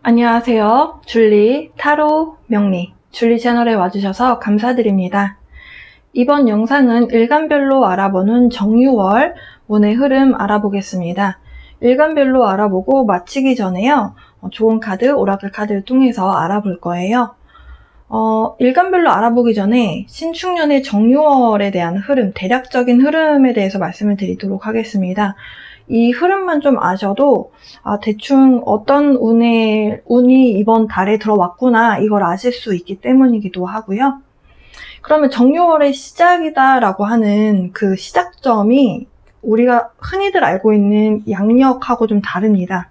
안녕하세요. 줄리, 타로, 명리, 줄리 채널에 와주셔서 감사드립니다. 이번 영상은 일간별로 알아보는 정유월 운의 흐름 알아보겠습니다. 일간별로 알아보고 마치기 전에요. 좋은 카드, 오라클 카드를 통해서 알아볼 거예요. 일간별로 알아보기 전에 신축년의 정유월에 대한 흐름, 대략적인 흐름에 대해서 말씀을 드리도록 하겠습니다. 이 흐름만 좀 아셔도 대충 어떤 운이 이번 달에 들어왔구나 이걸 아실 수 있기 때문이기도 하고요. 그러면 정유월의 시작이다 라고 하는 그 시작점이 우리가 흔히들 알고 있는 양력하고 좀 다릅니다.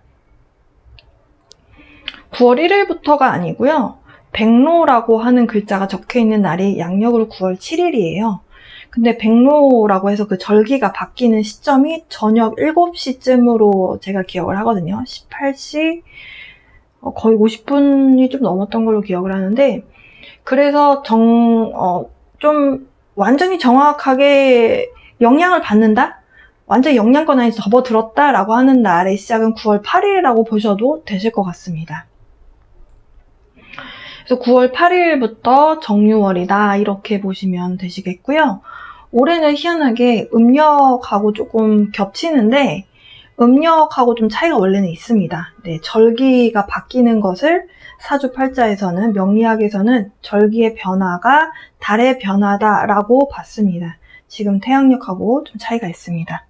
9월 1일부터가 아니고요. 백로라고 하는 글자가 적혀있는 날이 양력으로 9월 7일이에요. 근데 백로라고 해서 그 절기가 바뀌는 시점이 저녁 7시쯤으로 제가 기억을 하거든요. 18시 거의 50분이 좀 넘었던 걸로 기억을 하는데, 그래서 좀 완전히 정확하게 영향을 받는다? 완전히 영향권 안에 접어들었다 라고 하는 날의 시작은 9월 8일이라고 보셔도 되실 것 같습니다. 그래서 9월 8일부터 정유월이다 이렇게 보시면 되시겠고요. 올해는 희한하게 음력하고 조금 겹치는데 음력하고 좀 차이가 원래는 있습니다. 네, 절기가 바뀌는 것을 사주팔자에서는, 명리학에서는 절기의 변화가 달의 변화다라고 봤습니다. 지금 태양력하고 좀 차이가 있습니다.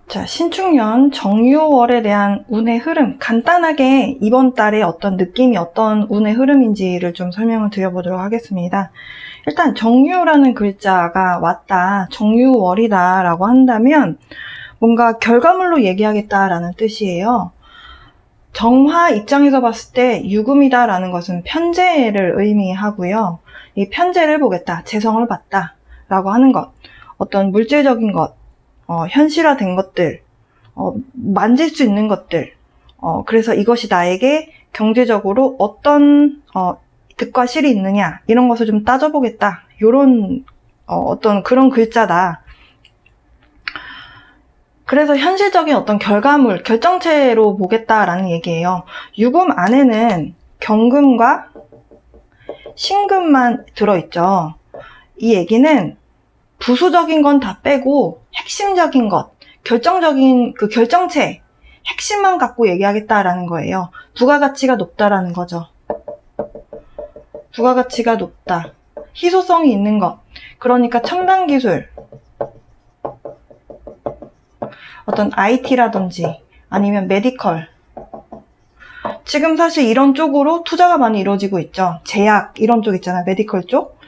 자, 신축년 정유월에 대한 운의 흐름, 간단하게 이번 달에 어떤 느낌이 어떤 운의 흐름인지를 좀 설명을 드려보도록 하겠습니다. 일단 정유라는 글자가 왔다, 정유월이다 라고 한다면 뭔가 결과물로 얘기하겠다라는 뜻이에요. 정화 입장에서 봤을 때 유금이다 라는 것은 편재를 의미하고요. 이 편재를 보겠다, 재성을 봤다 라고 하는 것, 어떤 물질적인 것, 현실화된 것들, 만질 수 있는 것들, 그래서 이것이 나에게 경제적으로 어떤 득과 실이 있느냐 이런 것을 좀 따져보겠다, 요런 어떤 그런 글자다. 그래서 현실적인 어떤 결과물, 결정체로 보겠다라는 얘기예요. 유금 안에는 경금과 신금만 들어있죠. 이 얘기는 부수적인 건 다 빼고 핵심적인 것, 결정적인 그 결정체, 핵심만 갖고 얘기하겠다라는 거예요. 부가가치가 높다라는 거죠. 부가가치가 높다. 희소성이 있는 것. 그러니까 첨단 기술, 어떤 IT라든지 아니면 메디컬. 지금 사실 이런 쪽으로 투자가 많이 이루어지고 있죠. 제약 이런 쪽 있잖아요. 메디컬 쪽.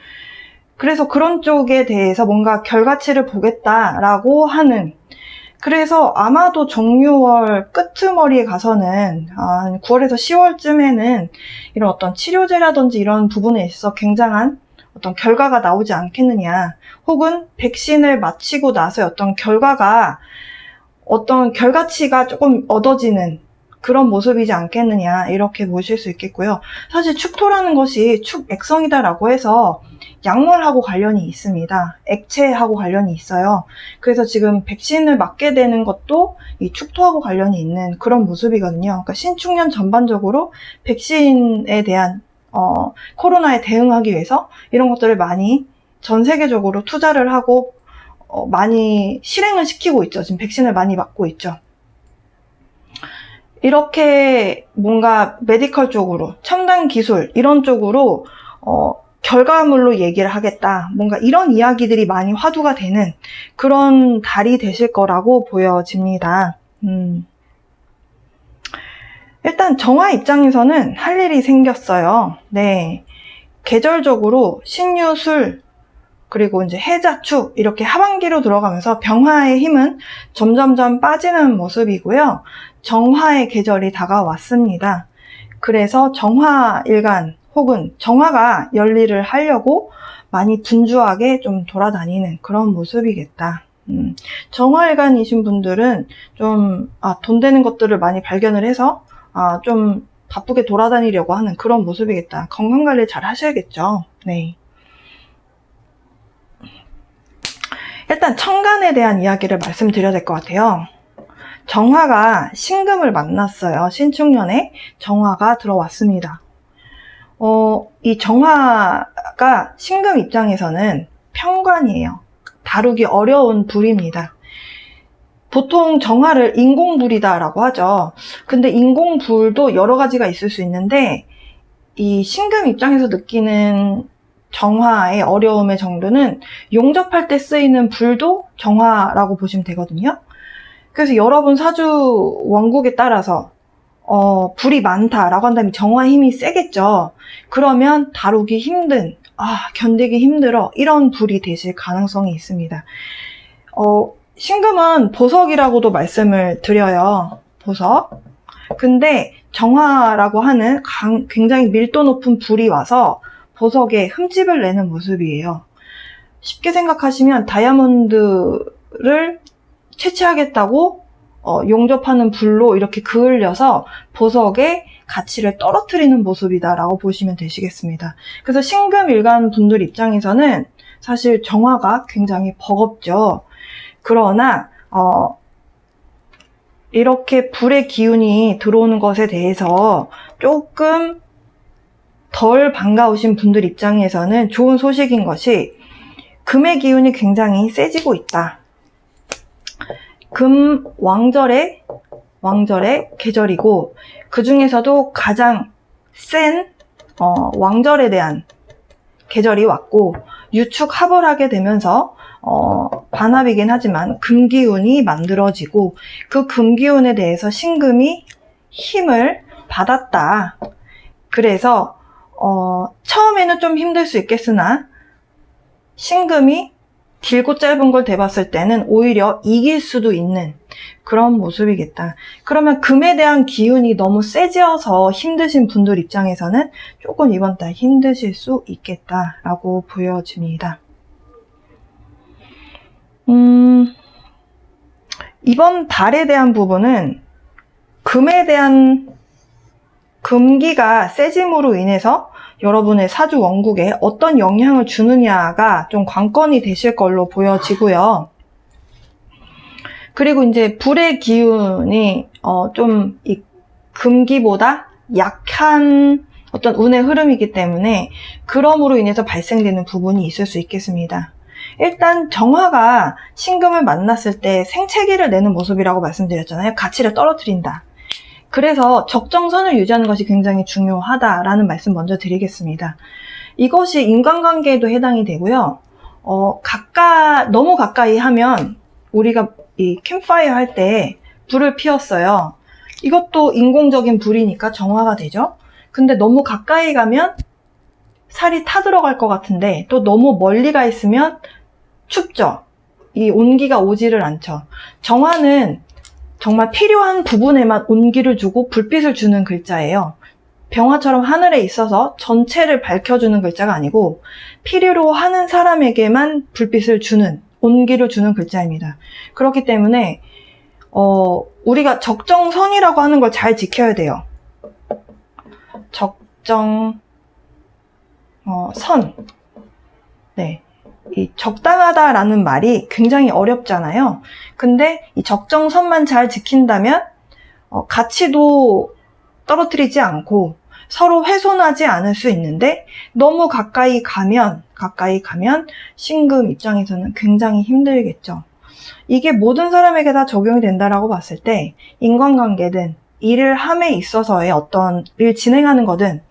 그래서 그런 쪽에 대해서 뭔가 결과치를 보겠다라고 하는, 그래서 아마도 정유월 끄트머리에 가서는 9월에서 10월쯤에는 이런 어떤 치료제라든지 이런 부분에 있어서 굉장한 어떤 결과가 나오지 않겠느냐, 혹은 백신을 마치고 나서 어떤 결과가, 어떤 결과치가 조금 얻어지는 그런 모습이지 않겠느냐 이렇게 보실 수 있겠고요. 사실 축토라는 것이 축액성이다라고 해서 약물하고 관련이 있습니다. 액체하고 관련이 있어요. 그래서 지금 백신을 맞게 되는 것도 이 축토하고 관련이 있는 그런 모습이거든요. 그러니까 신축년 전반적으로 백신에 대한 코로나에 대응하기 위해서 이런 것들을 많이 전 세계적으로 투자를 하고 많이 실행을 시키고 있죠. 지금 백신을 많이 맞고 있죠. 이렇게 뭔가 메디컬 쪽으로, 첨단 기술 이런 쪽으로 결과물로 얘기를 하겠다, 뭔가 이런 이야기들이 많이 화두가 되는 그런 달이 되실 거라고 보여집니다. 일단 정화 입장에서는 할 일이 생겼어요. 네, 계절적으로 신유술 그리고 이제 해자축 이렇게 하반기로 들어가면서 병화의 힘은 점점점 빠지는 모습이고요. 정화의 계절이 다가왔습니다. 그래서 정화일간 혹은 정화가 열일을 하려고 많이 분주하게 좀 돌아다니는 그런 모습이겠다. 정화일간이신 분들은 좀 돈 되는 것들을 많이 발견을 해서 좀 바쁘게 돌아다니려고 하는 그런 모습이겠다. 건강관리 잘 하셔야겠죠. 네. 일단 천간에 대한 이야기를 말씀드려야 될 것 같아요. 정화가 신금을 만났어요. 신축년에 정화가 들어왔습니다. 이 정화가 신금 입장에서는 편관이에요. 다루기 어려운 불입니다. 보통 정화를 인공불이다라고 하죠. 근데 인공불도 여러 가지가 있을 수 있는데 이 신금 입장에서 느끼는 정화의 어려움의 정도는 용접할 때 쓰이는 불도 정화라고 보시면 되거든요. 그래서 여러분 사주 원국에 따라서 불이 많다라고 한다면 정화 힘이 세겠죠. 그러면 다루기 힘든, 견디기 힘들어 이런 불이 되실 가능성이 있습니다. 신금은 보석이라고도 말씀을 드려요. 보석. 근데 정화라고 하는 굉장히 밀도 높은 불이 와서 보석에 흠집을 내는 모습이에요. 쉽게 생각하시면 다이아몬드를 채취하겠다고 용접하는 불로 이렇게 그을려서 보석의 가치를 떨어뜨리는 모습이다라고 보시면 되시겠습니다. 그래서 신금 일간 분들 입장에서는 사실 정화가 굉장히 버겁죠. 그러나 이렇게 불의 기운이 들어오는 것에 대해서 조금 덜 반가우신 분들 입장에서는 좋은 소식인 것이 금의 기운이 굉장히 세지고 있다. 금 왕절의 계절이고 그 중에서도 가장 센 왕절에 대한 계절이 왔고 유축합을 하게 되면서 반합이긴 하지만 금기운이 만들어지고 그 금기운에 대해서 신금이 힘을 받았다. 그래서 처음에는 좀 힘들 수 있겠으나 신금이 길고 짧은 걸 대봤을 때는 오히려 이길 수도 있는 그런 모습이겠다. 그러면 금에 대한 기운이 너무 세져서 힘드신 분들 입장에서는 조금 이번 달 힘드실 수 있겠다라고 보여집니다. 이번 달에 대한 부분은 금에 대한 금기가 세짐으로 인해서 여러분의 사주 원국에 어떤 영향을 주느냐가 좀 관건이 되실 걸로 보여지고요. 그리고 이제 불의 기운이 좀 이 금기보다 약한 어떤 운의 흐름이기 때문에 그럼으로 인해서 발생되는 부분이 있을 수 있겠습니다. 일단 정화가 신금을 만났을 때 생채기를 내는 모습이라고 말씀드렸잖아요. 가치를 떨어뜨린다. 그래서 적정선을 유지하는 것이 굉장히 중요하다라는 말씀 먼저 드리겠습니다. 이것이 인간관계에도 해당이 되고요. 너무 가까이 하면 우리가 이 캠파이어 할 때 불을 피웠어요. 이것도 인공적인 불이니까 정화가 되죠. 근데 너무 가까이 가면 살이 타들어갈 것 같은데 또 너무 멀리 가 있으면 춥죠. 이 온기가 오지를 않죠. 정화는 정말 필요한 부분에만 온기를 주고 불빛을 주는 글자예요. 병화처럼 하늘에 있어서 전체를 밝혀주는 글자가 아니고 필요로 하는 사람에게만 불빛을 주는, 온기를 주는 글자입니다. 그렇기 때문에 우리가 적정선이라고 하는 걸 잘 지켜야 돼요. 적정선. 네. 이 적당하다라는 말이 굉장히 어렵잖아요. 근데 이 적정선만 잘 지킨다면 가치도 떨어뜨리지 않고 서로 훼손하지 않을 수 있는데 너무 가까이 가면 신금 입장에서는 굉장히 힘들겠죠. 이게 모든 사람에게 다 적용이 된다라고 봤을 때 인간관계든 일을 함에 있어서의 어떤 일 진행하는 거든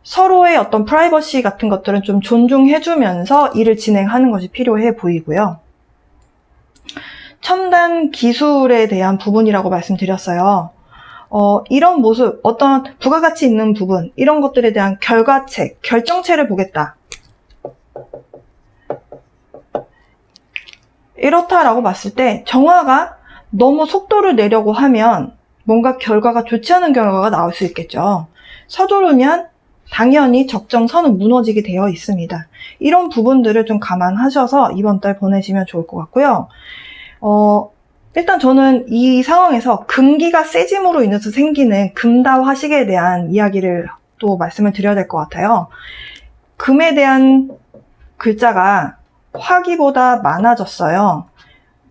서로의 어떤 프라이버시 같은 것들은 좀 존중해주면서 일을 진행하는 것이 필요해 보이고요. 첨단 기술에 대한 부분이라고 말씀드렸어요. 이런 모습, 어떤 부가가치 있는 부분, 이런 것들에 대한 결과책, 결정체를 보겠다. 이렇다라고 봤을 때 정화가 너무 속도를 내려고 하면 뭔가 결과가 좋지 않은 결과가 나올 수 있겠죠. 서두르면 당연히 적정선은 무너지게 되어 있습니다. 이런 부분들을 좀 감안하셔서 이번 달 보내시면 좋을 것 같고요. 일단 저는 이 상황에서 금기가 세짐으로 인해서 생기는 금다화식에 대한 이야기를 또 말씀을 드려야 될 것 같아요. 금에 대한 글자가 화기보다 많아졌어요.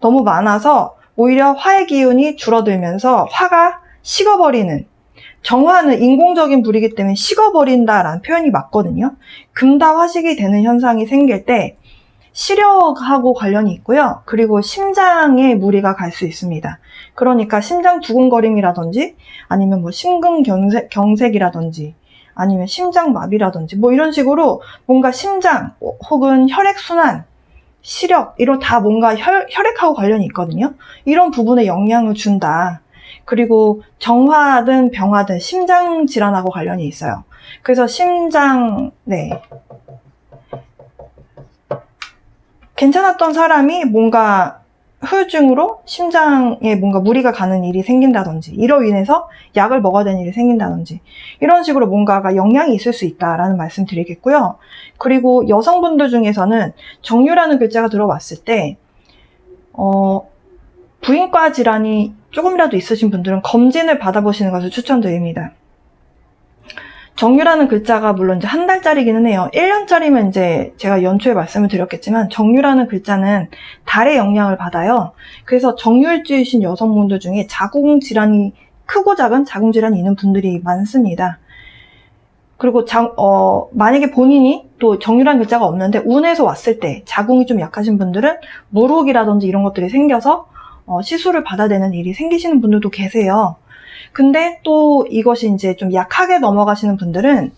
너무 많아서 오히려 화의 기운이 줄어들면서 화가 식어버리는, 정화는 인공적인 불이기 때문에 식어버린다라는 표현이 맞거든요. 금다화식이 되는 현상이 생길 때 시력하고 관련이 있고요. 그리고 심장에 무리가 갈 수 있습니다. 그러니까 심장 두근거림이라든지 아니면 뭐 심근경색이라든지 아니면 심장마비라든지 뭐 이런 식으로 뭔가 심장 혹은 혈액순환, 시력 이런 다 뭔가 혈액하고 관련이 있거든요. 이런 부분에 영향을 준다. 그리고 정화든 병화든 심장 질환하고 관련이 있어요. 그래서 괜찮았던 사람이 뭔가 후유증으로 심장에 뭔가 무리가 가는 일이 생긴다든지 이로 인해서 약을 먹어야 되는 일이 생긴다든지 이런 식으로 뭔가가 영향이 있을 수 있다라는 말씀 드리겠고요. 그리고 여성분들 중에서는 정유라는 글자가 들어왔을 때 부인과 질환이 조금이라도 있으신 분들은 검진을 받아보시는 것을 추천드립니다. 정유라는 글자가 물론 이제 한 달짜리기는 해요. 1년짜리면 이제 제가 연초에 말씀을 드렸겠지만 정유라는 글자는 달의 영향을 받아요. 그래서 정유일주이신 여성분들 중에 자궁질환이 크고 작은 자궁질환이 있는 분들이 많습니다. 그리고 만약에 본인이 또 정유라는 글자가 없는데 운에서 왔을 때 자궁이 좀 약하신 분들은 무록이라든지 이런 것들이 생겨서 시술을 받아야 되는 일이 생기시는 분들도 계세요. 근데 또 이것이 이제 좀 약하게 넘어가시는 분들은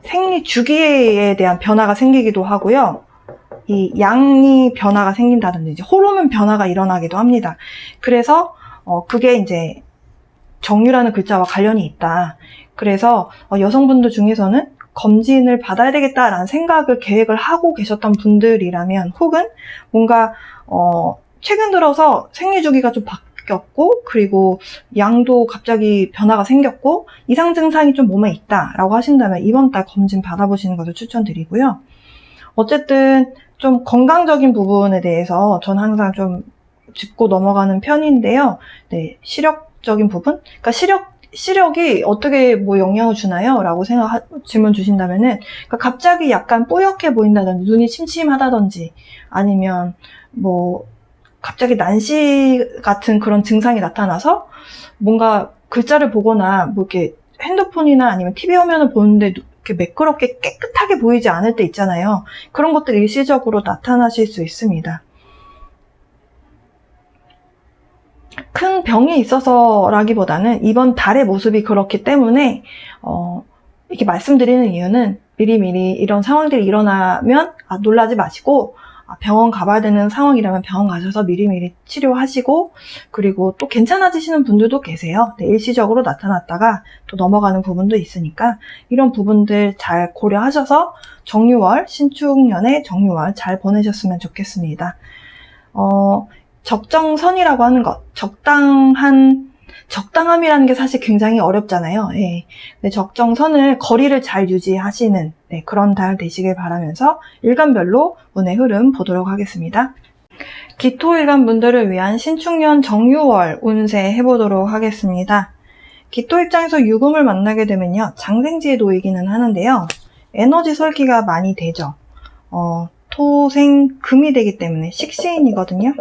생리 주기에 대한 변화가 생기기도 하고요. 이 양이 변화가 생긴다든지 이제 호르몬 변화가 일어나기도 합니다. 그래서 그게 이제 정유라는 글자와 관련이 있다. 그래서 여성분들 중에서는 검진을 받아야 되겠다라는 생각을 계획을 하고 계셨던 분들이라면 혹은 뭔가 최근 들어서 생리 주기가 좀 바뀌었고 그리고 양도 갑자기 변화가 생겼고 이상 증상이 좀 몸에 있다라고 하신다면 이번 달 검진 받아보시는 것을 추천드리고요. 어쨌든 좀 건강적인 부분에 대해서 저는 항상 좀 짚고 넘어가는 편인데요. 네, 시력적인 부분? 그러니까 시력이 어떻게 뭐 영향을 주나요? 라고 질문 주신다면은, 그러니까 갑자기 약간 뿌옇게 보인다든지, 눈이 침침하다든지, 아니면 뭐, 갑자기 난시 같은 그런 증상이 나타나서, 뭔가 글자를 보거나, 뭐 이렇게 핸드폰이나 아니면 TV 화면을 보는데, 이렇게 매끄럽게 깨끗하게 보이지 않을 때 있잖아요. 그런 것들이 일시적으로 나타나실 수 있습니다. 큰 병이 있어서라기보다는 이번 달의 모습이 그렇기 때문에 이렇게 말씀드리는 이유는 미리미리 이런 상황들이 일어나면 놀라지 마시고 병원 가봐야 되는 상황이라면 병원 가셔서 미리미리 치료하시고 그리고 또 괜찮아지시는 분들도 계세요. 네, 일시적으로 나타났다가 또 넘어가는 부분도 있으니까 이런 부분들 잘 고려하셔서 정유월, 신축년의 정유월 잘 보내셨으면 좋겠습니다. 적정선이라고 하는 것, 적당함이라는 게 사실 굉장히 어렵잖아요. 예. 근데 적정선을 거리를 잘 유지하시는 그런 달 되시길 바라면서 일간별로 운의 흐름 보도록 하겠습니다. 기토일간 분들을 위한 신축년 정유월 운세 해보도록 하겠습니다. 기토 입장에서 유금을 만나게 되면요. 장생지에 놓이기는 하는데요. 에너지 설기가 많이 되죠. 토생 금이 되기 때문에 식신이거든요.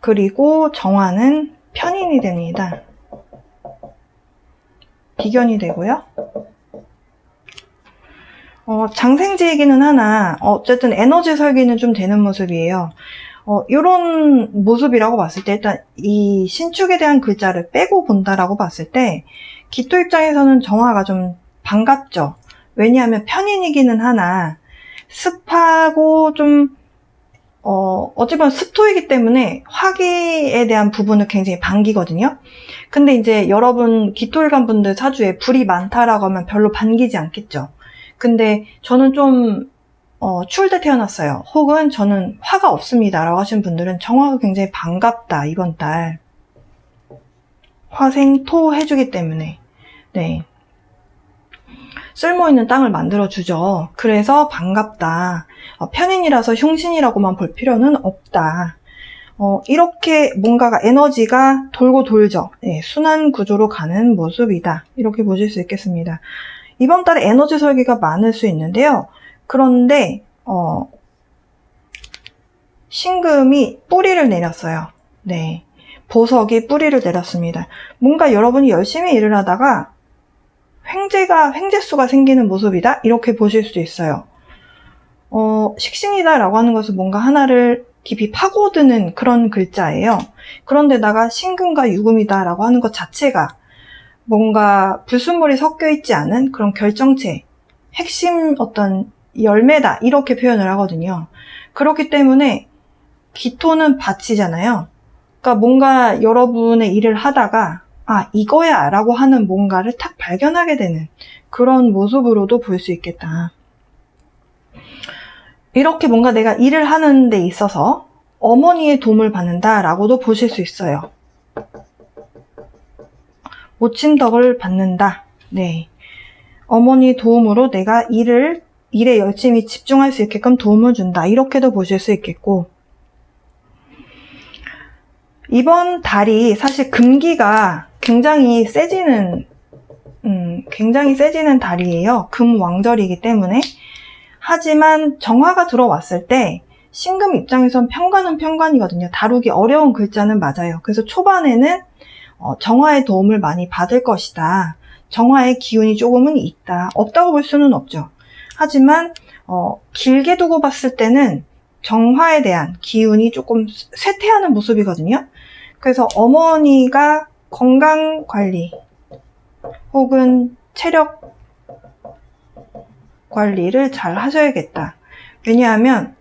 그리고 정화는 편인이 됩니다. 비견이 되고요. 장생지이기는 하나 어쨌든 에너지 설기는 좀 되는 모습이에요. 이런 모습이라고 봤을 때 일단 이 신축에 대한 글자를 빼고 본다라고 봤을 때 기토 입장에서는 정화가 좀 반갑죠. 왜냐하면 편인이기는 하나 습하고 좀 어찌보면 습토이기 때문에 화기에 대한 부분을 굉장히 반기거든요. 근데 이제 여러분 기토일간 분들 사주에 불이 많다라고 하면 별로 반기지 않겠죠. 근데 저는 좀 추울 때 태어났어요. 혹은 저는 화가 없습니다 라고 하신 분들은 정화가 굉장히 반갑다 이번 달. 화생토 해주기 때문에 네. 쓸모있는 땅을 만들어주죠. 그래서 반갑다. 편인이라서 흉신이라고만 볼 필요는 없다. 이렇게 뭔가가 에너지가 돌고 돌죠. 네, 순환 구조로 가는 모습이다. 이렇게 보실 수 있겠습니다. 이번 달에 에너지 설계가 많을 수 있는데요. 그런데 신금이 뿌리를 내렸어요. 네. 보석이 뿌리를 내렸습니다. 뭔가 여러분이 열심히 일을 하다가 횡재수가 생기는 모습이다? 이렇게 보실 수도 있어요. 식신이다 라고 하는 것은 뭔가 하나를 깊이 파고드는 그런 글자예요. 그런데다가 신금과 유금이다 라고 하는 것 자체가 뭔가 불순물이 섞여 있지 않은 그런 결정체, 핵심 어떤 열매다 이렇게 표현을 하거든요. 그렇기 때문에 기토는 밭이잖아요. 그러니까 뭔가 여러분의 일을 하다가 아 이거야 라고 하는 뭔가를 탁 발견하게 되는 그런 모습으로도 볼 수 있겠다. 이렇게 뭔가 내가 일을 하는 데 있어서 어머니의 도움을 받는다 라고도 보실 수 있어요. 모친덕을 받는다. 네. 어머니 도움으로 내가 일에 열심히 집중할 수 있게끔 도움을 준다. 이렇게도 보실 수 있겠고, 이번 달이 사실 금기가 굉장히 세지는 달이에요. 금왕절이기 때문에. 하지만 정화가 들어왔을 때 신금 입장에선 편관은 편관이거든요. 다루기 어려운 글자는 맞아요. 그래서 초반에는 정화의 도움을 많이 받을 것이다. 정화의 기운이 조금은 있다. 없다고 볼 수는 없죠. 하지만 길게 두고 봤을 때는 정화에 대한 기운이 조금 쇠퇴하는 모습이거든요. 그래서 어머니가 건강관리 혹은 체력 관리를 잘 하셔야겠다. 왜냐하면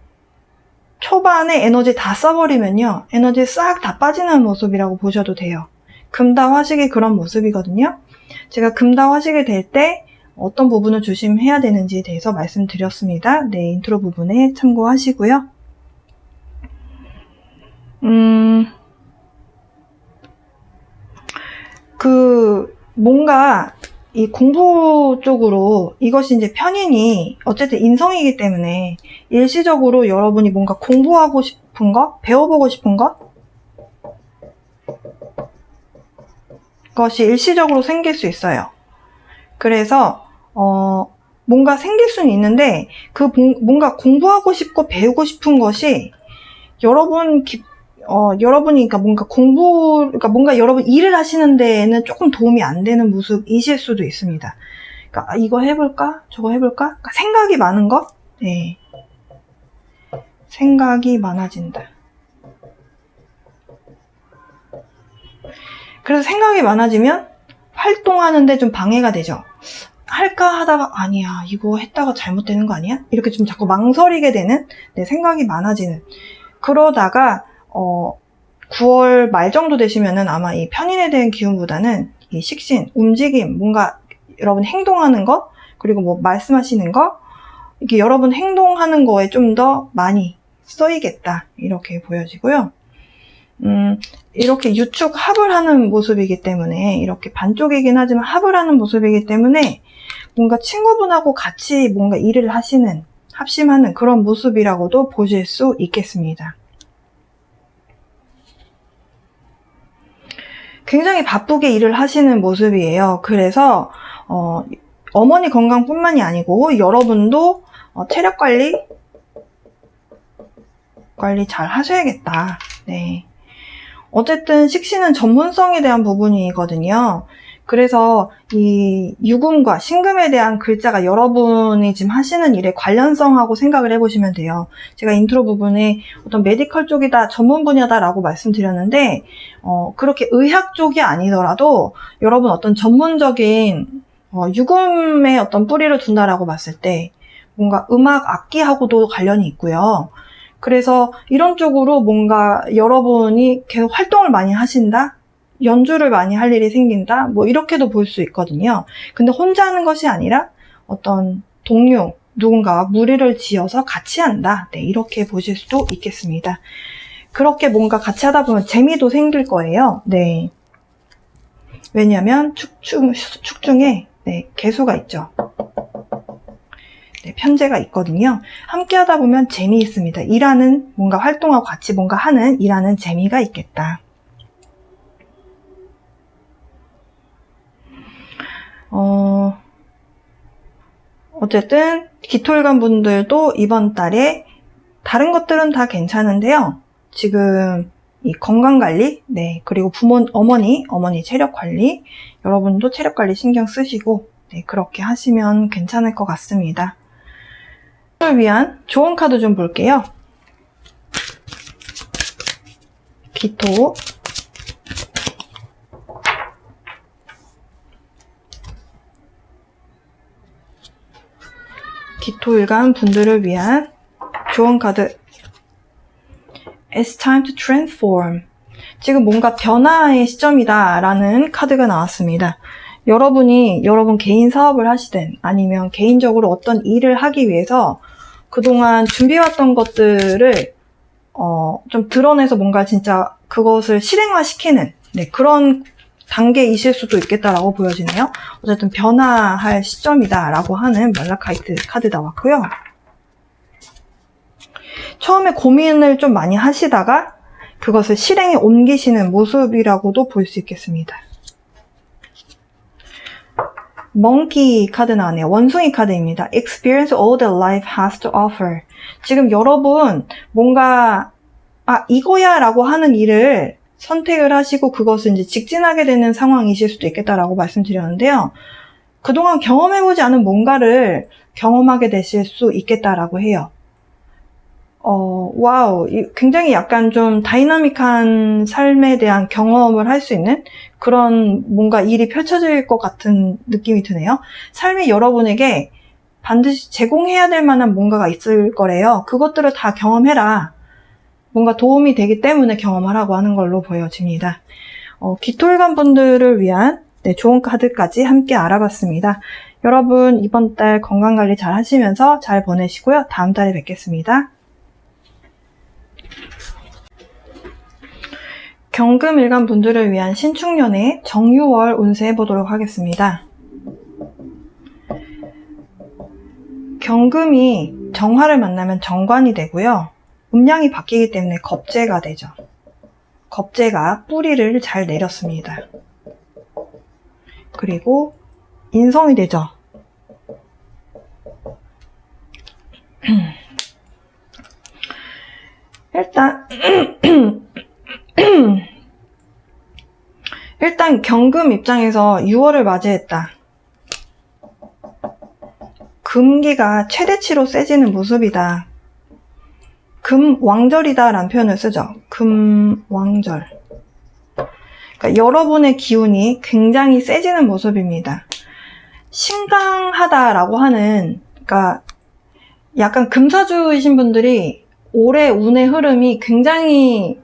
초반에 에너지 다 써버리면요. 에너지 싹 다 빠지는 모습이라고 보셔도 돼요. 금다화식이 그런 모습이거든요. 제가 금다화식이 될 때 어떤 부분을 조심해야 되는지에 대해서 말씀드렸습니다. 네, 인트로 부분에 참고하시고요. 뭔가 이 공부 쪽으로 이것이 이제 편인이 어쨌든 인성이기 때문에 일시적으로 여러분이 뭔가 공부하고 싶은 것, 배워보고 싶은 것이 일시적으로 생길 수 있어요. 그래서 뭔가 생길 수는 있는데 뭔가 공부하고 싶고 배우고 싶은 것이 여러분이 그러니까 뭔가 여러분 일을 하시는 데에는 조금 도움이 안 되는 모습이실 수도 있습니다. 그러니까 이거 해볼까? 저거 해볼까? 그러니까 생각이 많은 것? 네. 생각이 많아진다. 그래서 생각이 많아지면 활동하는데 좀 방해가 되죠. 할까 하다가 아니야 이거 했다가 잘못되는 거 아니야? 이렇게 좀 자꾸 망설이게 되는 생각이 많아지는 그러다가 9월 말 정도 되시면은 아마 이 편인에 대한 기운보다는 이 식신, 움직임, 뭔가 여러분 행동하는 거 그리고 뭐 말씀하시는 거 이렇게 여러분 행동하는 거에 좀 더 많이 쓰이겠다 이렇게 보여지고요. 이렇게 유축 합을 하는 모습이기 때문에 이렇게 반쪽이긴 하지만 합을 하는 모습이기 때문에 뭔가 친구분하고 같이 뭔가 일을 하시는 합심하는 그런 모습이라고도 보실 수 있겠습니다. 굉장히 바쁘게 일을 하시는 모습이에요. 그래서 어머니 건강뿐만이 아니고 여러분도 체력 관리 잘 하셔야겠다. 네. 어쨌든 식신은 전문성에 대한 부분이거든요. 그래서 이 유금과 신금에 대한 글자가 여러분이 지금 하시는 일에 관련성하고 생각을 해보시면 돼요. 제가 인트로 부분에 어떤 메디컬 쪽이다, 전문 분야다라고 말씀드렸는데 그렇게 의학 쪽이 아니더라도 여러분 어떤 전문적인 유금의 어떤 뿌리를 둔다라고 봤을 때 뭔가 음악 악기하고도 관련이 있고요. 그래서 이런 쪽으로 뭔가 여러분이 계속 활동을 많이 하신다? 연주를 많이 할 일이 생긴다? 뭐 이렇게도 볼 수 있거든요. 근데 혼자 하는 것이 아니라 어떤 동료, 누군가와 무리를 지어서 같이 한다. 네, 이렇게 보실 수도 있겠습니다. 그렇게 뭔가 같이 하다 보면 재미도 생길 거예요. 네. 왜냐면 축 중에 개수가 있죠. 네, 편제가 있거든요. 함께 하다 보면 재미있습니다. 일하는 뭔가 활동하고 같이 뭔가 하는 일하는 재미가 있겠다. 어쨌든 기토일관 분들도 이번 달에 다른 것들은 다 괜찮은데요. 지금 이 건강관리, 네, 그리고 어머니 체력관리, 여러분도 체력관리 신경 쓰시고, 네, 그렇게 하시면 괜찮을 것 같습니다. 오늘 위한 좋은 카드 좀 볼게요. 기토, 기토일간 분들을 위한 좋은 카드. It's time to transform. 지금 뭔가 변화의 시점이다 라는 카드가 나왔습니다. 여러분 개인 사업을 하시든 아니면 개인적으로 어떤 일을 하기 위해서 그동안 준비해왔던 것들을 좀 드러내서 뭔가 진짜 그것을 실행화시키는, 네, 그런 단계이실 수도 있겠다라고 보여지네요. 어쨌든 변화할 시점이다라고 하는 말라카이트 카드 나왔고요. 처음에 고민을 좀 많이 하시다가 그것을 실행에 옮기시는 모습이라고도 볼 수 있겠습니다. 멍키 카드 나왔네요. 원숭이 카드입니다. Experience all that life has to offer. 지금 여러분 뭔가 이거야 라고 하는 일을 선택을 하시고 그것을 이제 직진하게 되는 상황이실 수도 있겠다라고 말씀드렸는데요. 그동안 경험해보지 않은 뭔가를 경험하게 되실 수 있겠다라고 해요. 와우, 굉장히 약간 좀 다이나믹한 삶에 대한 경험을 할 수 있는 그런 뭔가 일이 펼쳐질 것 같은 느낌이 드네요. 삶이 여러분에게 반드시 제공해야 될 만한 뭔가가 있을 거래요. 그것들을 다 경험해라. 뭔가 도움이 되기 때문에 경험하라고 하는 걸로 보여집니다. 기토일간 분들을 위한, 네, 좋은 카드까지 함께 알아봤습니다. 여러분 이번 달 건강관리 잘 하시면서 잘 보내시고요. 다음 달에 뵙겠습니다. 경금일간 분들을 위한 신축년의 정유월 운세 해보도록 하겠습니다. 경금이 정화를 만나면 정관이 되고요. 음양이 바뀌기 때문에 겁재가 되죠. 겁재가 뿌리를 잘 내렸습니다. 그리고 인성이 되죠. 일단 경금 입장에서 6월을 맞이했다. 금기가 최대치로 세지는 모습이다. 금왕절이다 라는 표현을 쓰죠. 금왕절. 그러니까 여러분의 기운이 굉장히 세지는 모습입니다. 신강하다라고 하는, 그러니까 약간 금사주이신 분들이 올해 운의 흐름이 굉장히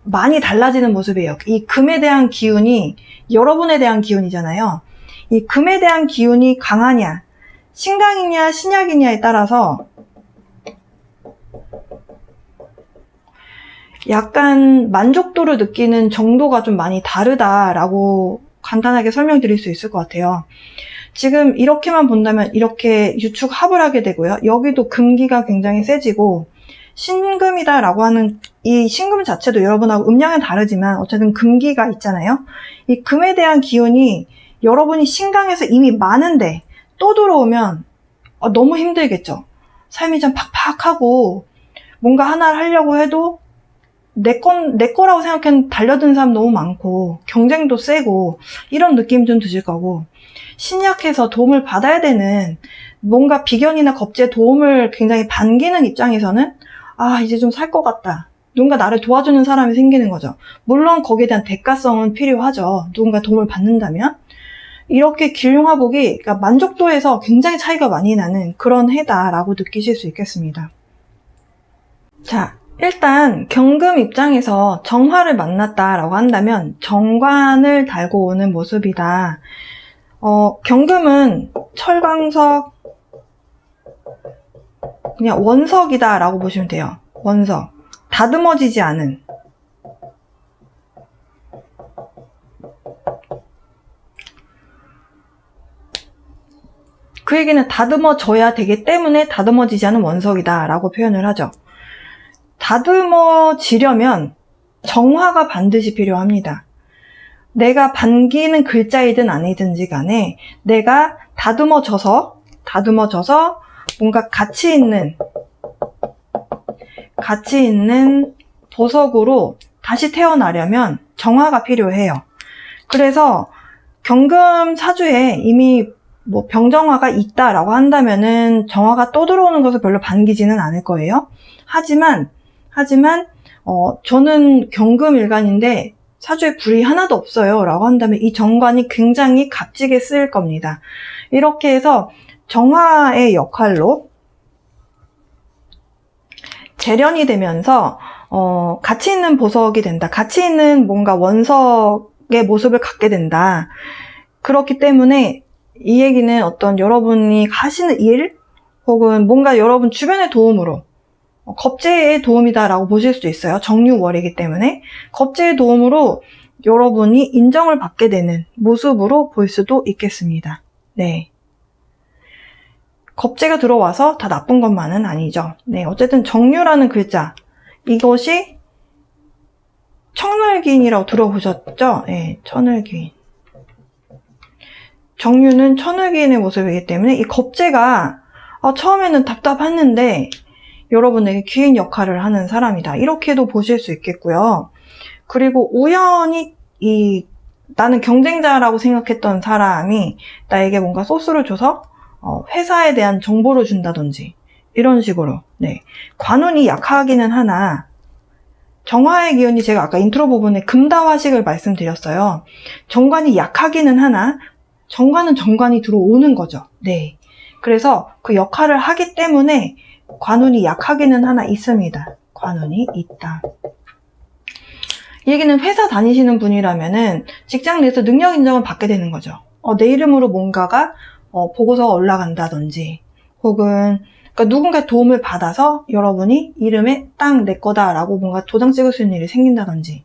많이 달라지는 모습이에요. 이 금에 대한 기운이 여러분에 대한 기운이잖아요. 이 금에 대한 기운이 강하냐, 신강이냐, 신약이냐에 따라서 약간 만족도를 느끼는 정도가 좀 많이 다르다라고 간단하게 설명드릴 수 있을 것 같아요. 지금 이렇게만 본다면 이렇게 유축합을 하게 되고요. 여기도 금기가 굉장히 세지고 신금이다라고 하는 이 신금 자체도 여러분하고 음양은 다르지만 어쨌든 금기가 있잖아요. 이 금에 대한 기운이 여러분이 신강에서 이미 많은데 또 들어오면 너무 힘들겠죠. 삶이 좀 팍팍하고 뭔가 하나를 하려고 해도 내 거라고 생각하는 달려든 사람 너무 많고 경쟁도 세고 이런 느낌 좀 드실 거고, 신약해서 도움을 받아야 되는 뭔가 비견이나 겁재의 도움을 굉장히 반기는 입장에서는 이제 좀 살 것 같다. 누군가 나를 도와주는 사람이 생기는 거죠. 물론 거기에 대한 대가성은 필요하죠. 누군가 도움을 받는다면. 이렇게 길흉화복이 그러니까 만족도에서 굉장히 차이가 많이 나는 그런 해다라고 느끼실 수 있겠습니다. 자, 일단 경금 입장에서 정화를 만났다라고 한다면 정관을 달고 오는 모습이다. 경금은 철광석, 그냥 원석이다라고 보시면 돼요. 원석. 다듬어지지 않은. 그 얘기는 다듬어져야 되기 때문에 다듬어지지 않은 원석이다라고 표현을 하죠. 다듬어지려면 정화가 반드시 필요합니다. 내가 반기는 글자이든 아니든지 간에 내가 다듬어져서 뭔가 가치 있는 가치 있는 보석으로 다시 태어나려면 정화가 필요해요. 그래서 경금 사주에 이미 뭐 병정화가 있다라고 한다면은 정화가 또 들어오는 것을 별로 반기지는 않을 거예요. 하지만 저는 경금 일간인데 사주에 불이 하나도 없어요 라고 한다면 이 정관이 굉장히 값지게 쓰일 겁니다. 이렇게 해서 정화의 역할로 재련이 되면서 가치 있는 보석이 된다. 가치 있는 뭔가 원석의 모습을 갖게 된다. 그렇기 때문에 이 얘기는 어떤 여러분이 하시는 일 혹은 뭔가 여러분 주변의 도움으로 겁재의 도움이다라고 보실 수 있어요. 정유월이기 때문에 겁재의 도움으로 여러분이 인정을 받게 되는 모습으로 볼 수도 있겠습니다. 네. 겁재가 들어와서 다 나쁜 것만은 아니죠. 네, 어쨌든 정유라는 글자, 이것이 천을기인이라고 들어보셨죠? 네, 천을기인. 정유는 천을기인의 모습이기 때문에 이 겁재가 처음에는 답답했는데 여러분에게 귀인 역할을 하는 사람이다. 이렇게도 보실 수 있겠고요. 그리고 우연히 나는 경쟁자라고 생각했던 사람이 나에게 뭔가 소스를 줘서 회사에 대한 정보를 준다든지 이런 식으로. 네. 관운이 약하기는 하나 정화의 기운이 제가 아까 인트로 부분에 금다화식을 말씀드렸어요. 정관이 약하기는 하나 정관은 정관이 들어오는 거죠. 네. 그래서 그 역할을 하기 때문에 관운이 약하기는 하나 있습니다. 관운이 있다. 이 얘기는 회사 다니시는 분이라면은 직장 내에서 능력 인정을 받게 되는 거죠. 내 이름으로 뭔가가 보고서가 올라간다든지 혹은 그러니까 누군가의 도움을 받아서 여러분이 이름에 딱 내 거다라고 뭔가 도장 찍을 수 있는 일이 생긴다든지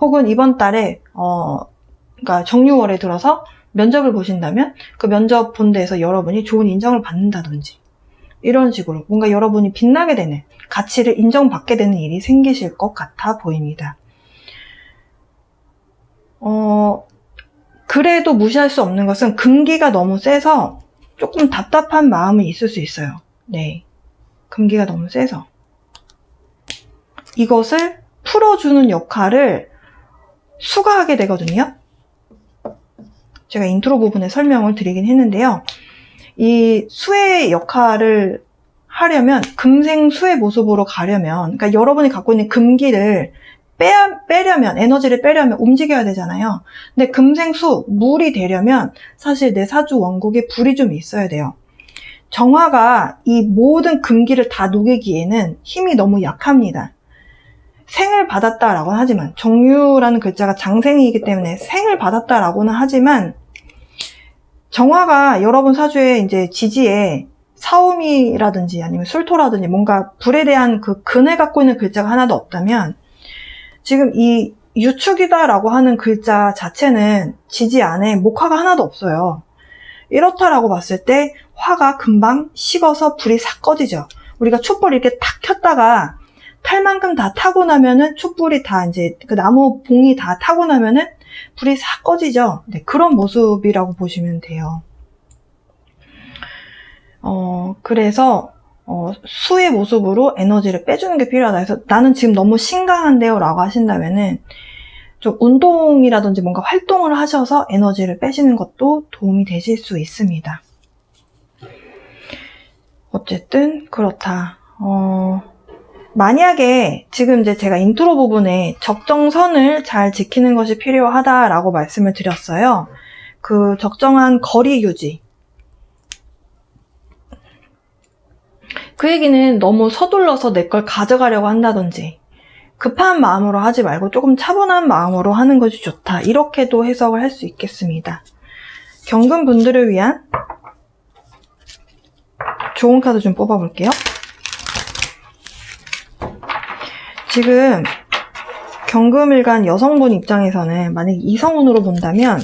혹은 이번 달에 그러니까 정유월에 들어서 면접을 보신다면 그 면접 본 데에서 여러분이 좋은 인정을 받는다든지 이런 식으로 뭔가 여러분이 빛나게 되는 가치를 인정받게 되는 일이 생기실 것 같아 보입니다. 그래도 무시할 수 없는 것은 금기가 너무 세서 조금 답답한 마음이 있을 수 있어요. 네, 금기가 너무 세서 이것을 풀어주는 역할을 수가 하게 되거든요. 제가 인트로 부분에 설명을 드리긴 했는데요. 이 수의 역할을 하려면 금생수의 모습으로 가려면 그러니까 여러분이 갖고 있는 금기를 빼려면 에너지를 빼려면 움직여야 되잖아요. 근데 금생수, 물이 되려면 사실 내 사주 원국에 불이 좀 있어야 돼요. 정화가 이 모든 금기를 다 녹이기에는 힘이 너무 약합니다. 생을 받았다라고는 하지만 정유라는 글자가 장생이기 때문에 생을 받았다라고는 하지만 정화가 여러분 사주에 이제 지지에 사오미라든지 아니면 술토라든지 뭔가 불에 대한 그 근을 갖고 있는 글자가 하나도 없다면 지금 이 유축이다라고 하는 글자 자체는 지지 안에 목화가 하나도 없어요. 이렇다라고 봤을 때 화가 금방 식어서 불이 싹 꺼지죠. 우리가 촛불 이렇게 탁 켰다가 탈만큼 다 타고 나면은 촛불이 다 이제 그 나무 봉이 다 타고 나면은 불이 싹 꺼지죠. 네, 그런 모습이라고 보시면 돼요. 그래서 수의 모습으로 에너지를 빼주는 게 필요하다 해서 나는 지금 너무 심각한데요 라고 하신다면은 좀 운동이라든지 뭔가 활동을 하셔서 에너지를 빼시는 것도 도움이 되실 수 있습니다. 어쨌든 그렇다. 만약에 지금 이제 제가 인트로 부분에 적정선을 잘 지키는 것이 필요하다라고 말씀을 드렸어요. 그 적정한 거리 유지. 그 얘기는 너무 서둘러서 내 걸 가져가려고 한다든지 급한 마음으로 하지 말고 조금 차분한 마음으로 하는 것이 좋다. 이렇게도 해석을 할 수 있겠습니다. 경금 분들을 위한 좋은 카드 좀 뽑아볼게요. 지금 경금일간 여성분 입장에서는 만약에 이성운으로 본다면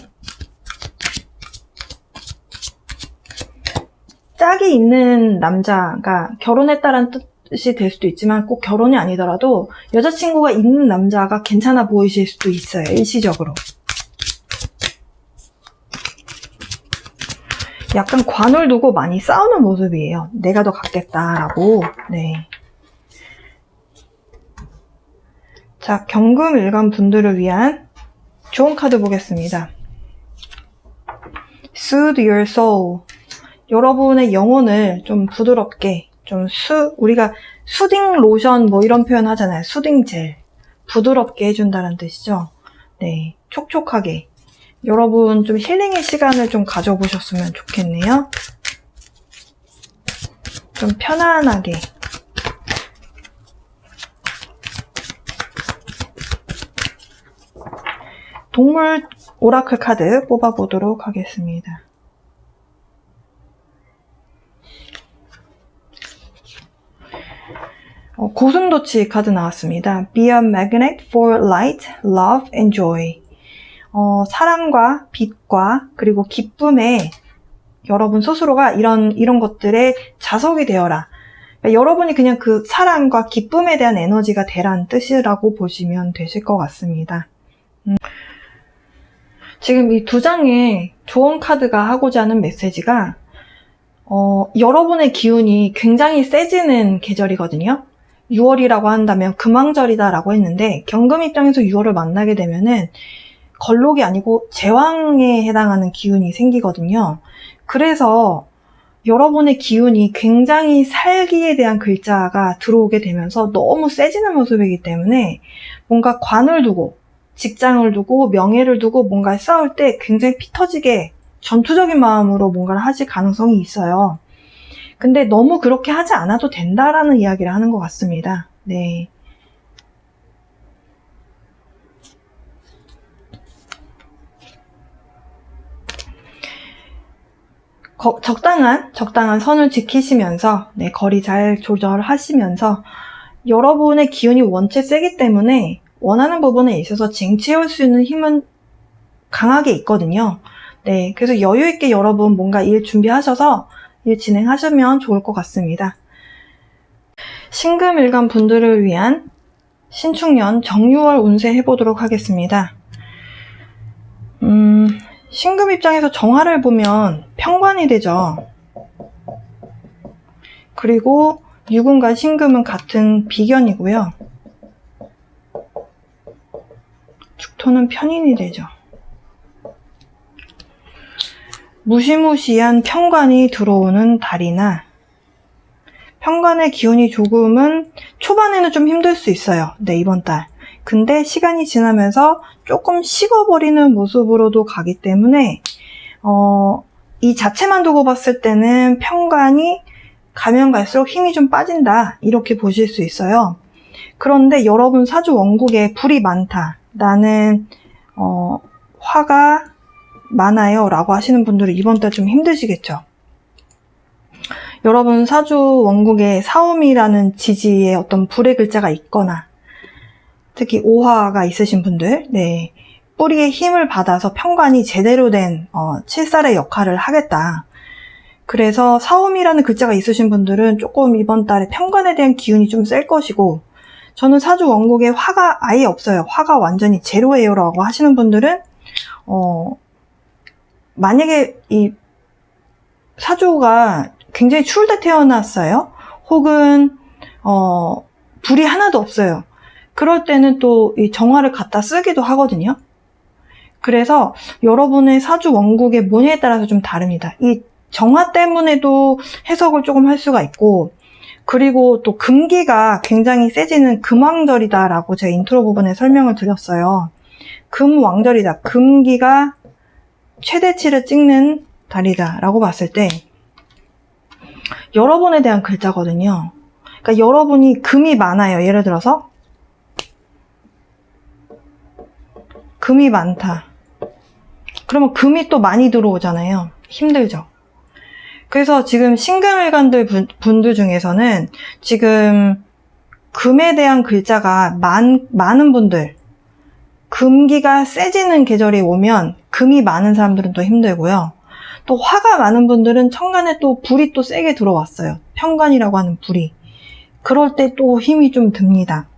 짝이 있는 남자가 결혼했다는 뜻이 될 수도 있지만 꼭 결혼이 아니더라도 여자친구가 있는 남자가 괜찮아 보이실 수도 있어요. 일시적으로. 약간 관을 두고 많이 싸우는 모습이에요. 내가 더 갖겠다라고. 네. 자, 경금 일간 분들을 위한 좋은 카드 보겠습니다. Soothe your soul. 여러분의 영혼을 좀 부드럽게, 우리가 수딩 로션 뭐 이런 표현 하잖아요. 수딩 젤. 부드럽게 해준다는 뜻이죠. 네, 촉촉하게. 여러분 좀 힐링의 시간을 좀 가져보셨으면 좋겠네요. 좀 편안하게. 동물 오라클 카드 뽑아보도록 하겠습니다. 고슴도치 카드 나왔습니다. Be a magnet for light, love, and joy. 사랑과 빛과 그리고 기쁨에 여러분 스스로가 이런 것들에 자석이 되어라. 그러니까 여러분이 그냥 그 사랑과 기쁨에 대한 에너지가 되라는 뜻이라고 보시면 되실 것 같습니다. 지금 이 두 장의 조언 카드가 하고자 하는 메시지가 여러분의 기운이 굉장히 세지는 계절이거든요. 6월이라고 한다면 금왕절이다라고 했는데 경금 입장에서 6월을 만나게 되면은 걸록이 아니고 제왕에 해당하는 기운이 생기거든요. 그래서 여러분의 기운이 굉장히 살기에 대한 글자가 들어오게 되면서 너무 세지는 모습이기 때문에 뭔가 관을 두고 직장을 두고 명예를 두고 뭔가 싸울 때 굉장히 피 터지게 전투적인 마음으로 뭔가를 하실 가능성이 있어요. 근데 너무 그렇게 하지 않아도 된다라는 이야기를 하는 것 같습니다. 네. 적당한 선을 지키시면서, 네, 거리 잘 조절하시면서 여러분의 기운이 원체 세기 때문에 원하는 부분에 있어서 쟁취할 수 있는 힘은 강하게 있거든요. 네, 그래서 여유 있게 여러분 뭔가 일 준비하셔서 일 진행하시면 좋을 것 같습니다. 신금일간 분들을 위한 신축년 정유월 운세 해보도록 하겠습니다. 신금 입장에서 정화를 보면 평관이 되죠. 그리고 유금과 신금은 같은 비견이고요. 축토는 편인이 되죠. 무시무시한 평관이 들어오는 달이나 평관의 기운이 조금은 초반에는 좀 힘들 수 있어요. 네, 이번 달. 근데 시간이 지나면서 조금 식어버리는 모습으로도 가기 때문에 이 자체만 두고 봤을 때는 평관이 가면 갈수록 힘이 좀 빠진다 이렇게 보실 수 있어요. 그런데 여러분 사주 원국에 불이 많다. 나는 화가 많아요 라고 하시는 분들은 이번 달 좀 힘드시겠죠. 여러분 사주 원국에 사오미라는 지지에 어떤 불의 글자가 있거나 특히 오화가 있으신 분들, 네, 뿌리의 힘을 받아서 평관이 제대로 된 칠살의 역할을 하겠다. 그래서 사오미라는 글자가 있으신 분들은 조금 이번 달에 평관에 대한 기운이 좀 셀 것이고, 저는 사주 원국에 화가 아예 없어요. 화가 완전히 제로예요 라고 하시는 분들은 만약에 이 사주가 굉장히 추울 때 태어났어요. 혹은 불이 하나도 없어요. 그럴 때는 또 이 정화를 갖다 쓰기도 하거든요. 그래서 여러분의 사주 원국의 모녀에 따라서 좀 다릅니다. 이 정화 때문에도 해석을 조금 할 수가 있고, 그리고 또 금기가 굉장히 세지는 금왕절이다라고 제가 인트로 부분에 설명을 드렸어요. 금왕절이다. 금기가 최대치를 찍는 달이다라고 봤을 때 여러분에 대한 글자거든요. 그러니까 여러분이 금이 많아요. 예를 들어서 금이 많다. 그러면 금이 또 많이 들어오잖아요. 힘들죠. 그래서 지금 신금일간들 분들 중에서는 지금 금에 대한 글자가 많은 분들, 금기가 세지는 계절이 오면 금이 많은 사람들은 또 힘들고요. 또 화가 많은 분들은 천간에 또 불이 또 세게 들어왔어요. 편관이라고 하는 불이. 그럴 때 또 힘이 좀 듭니다.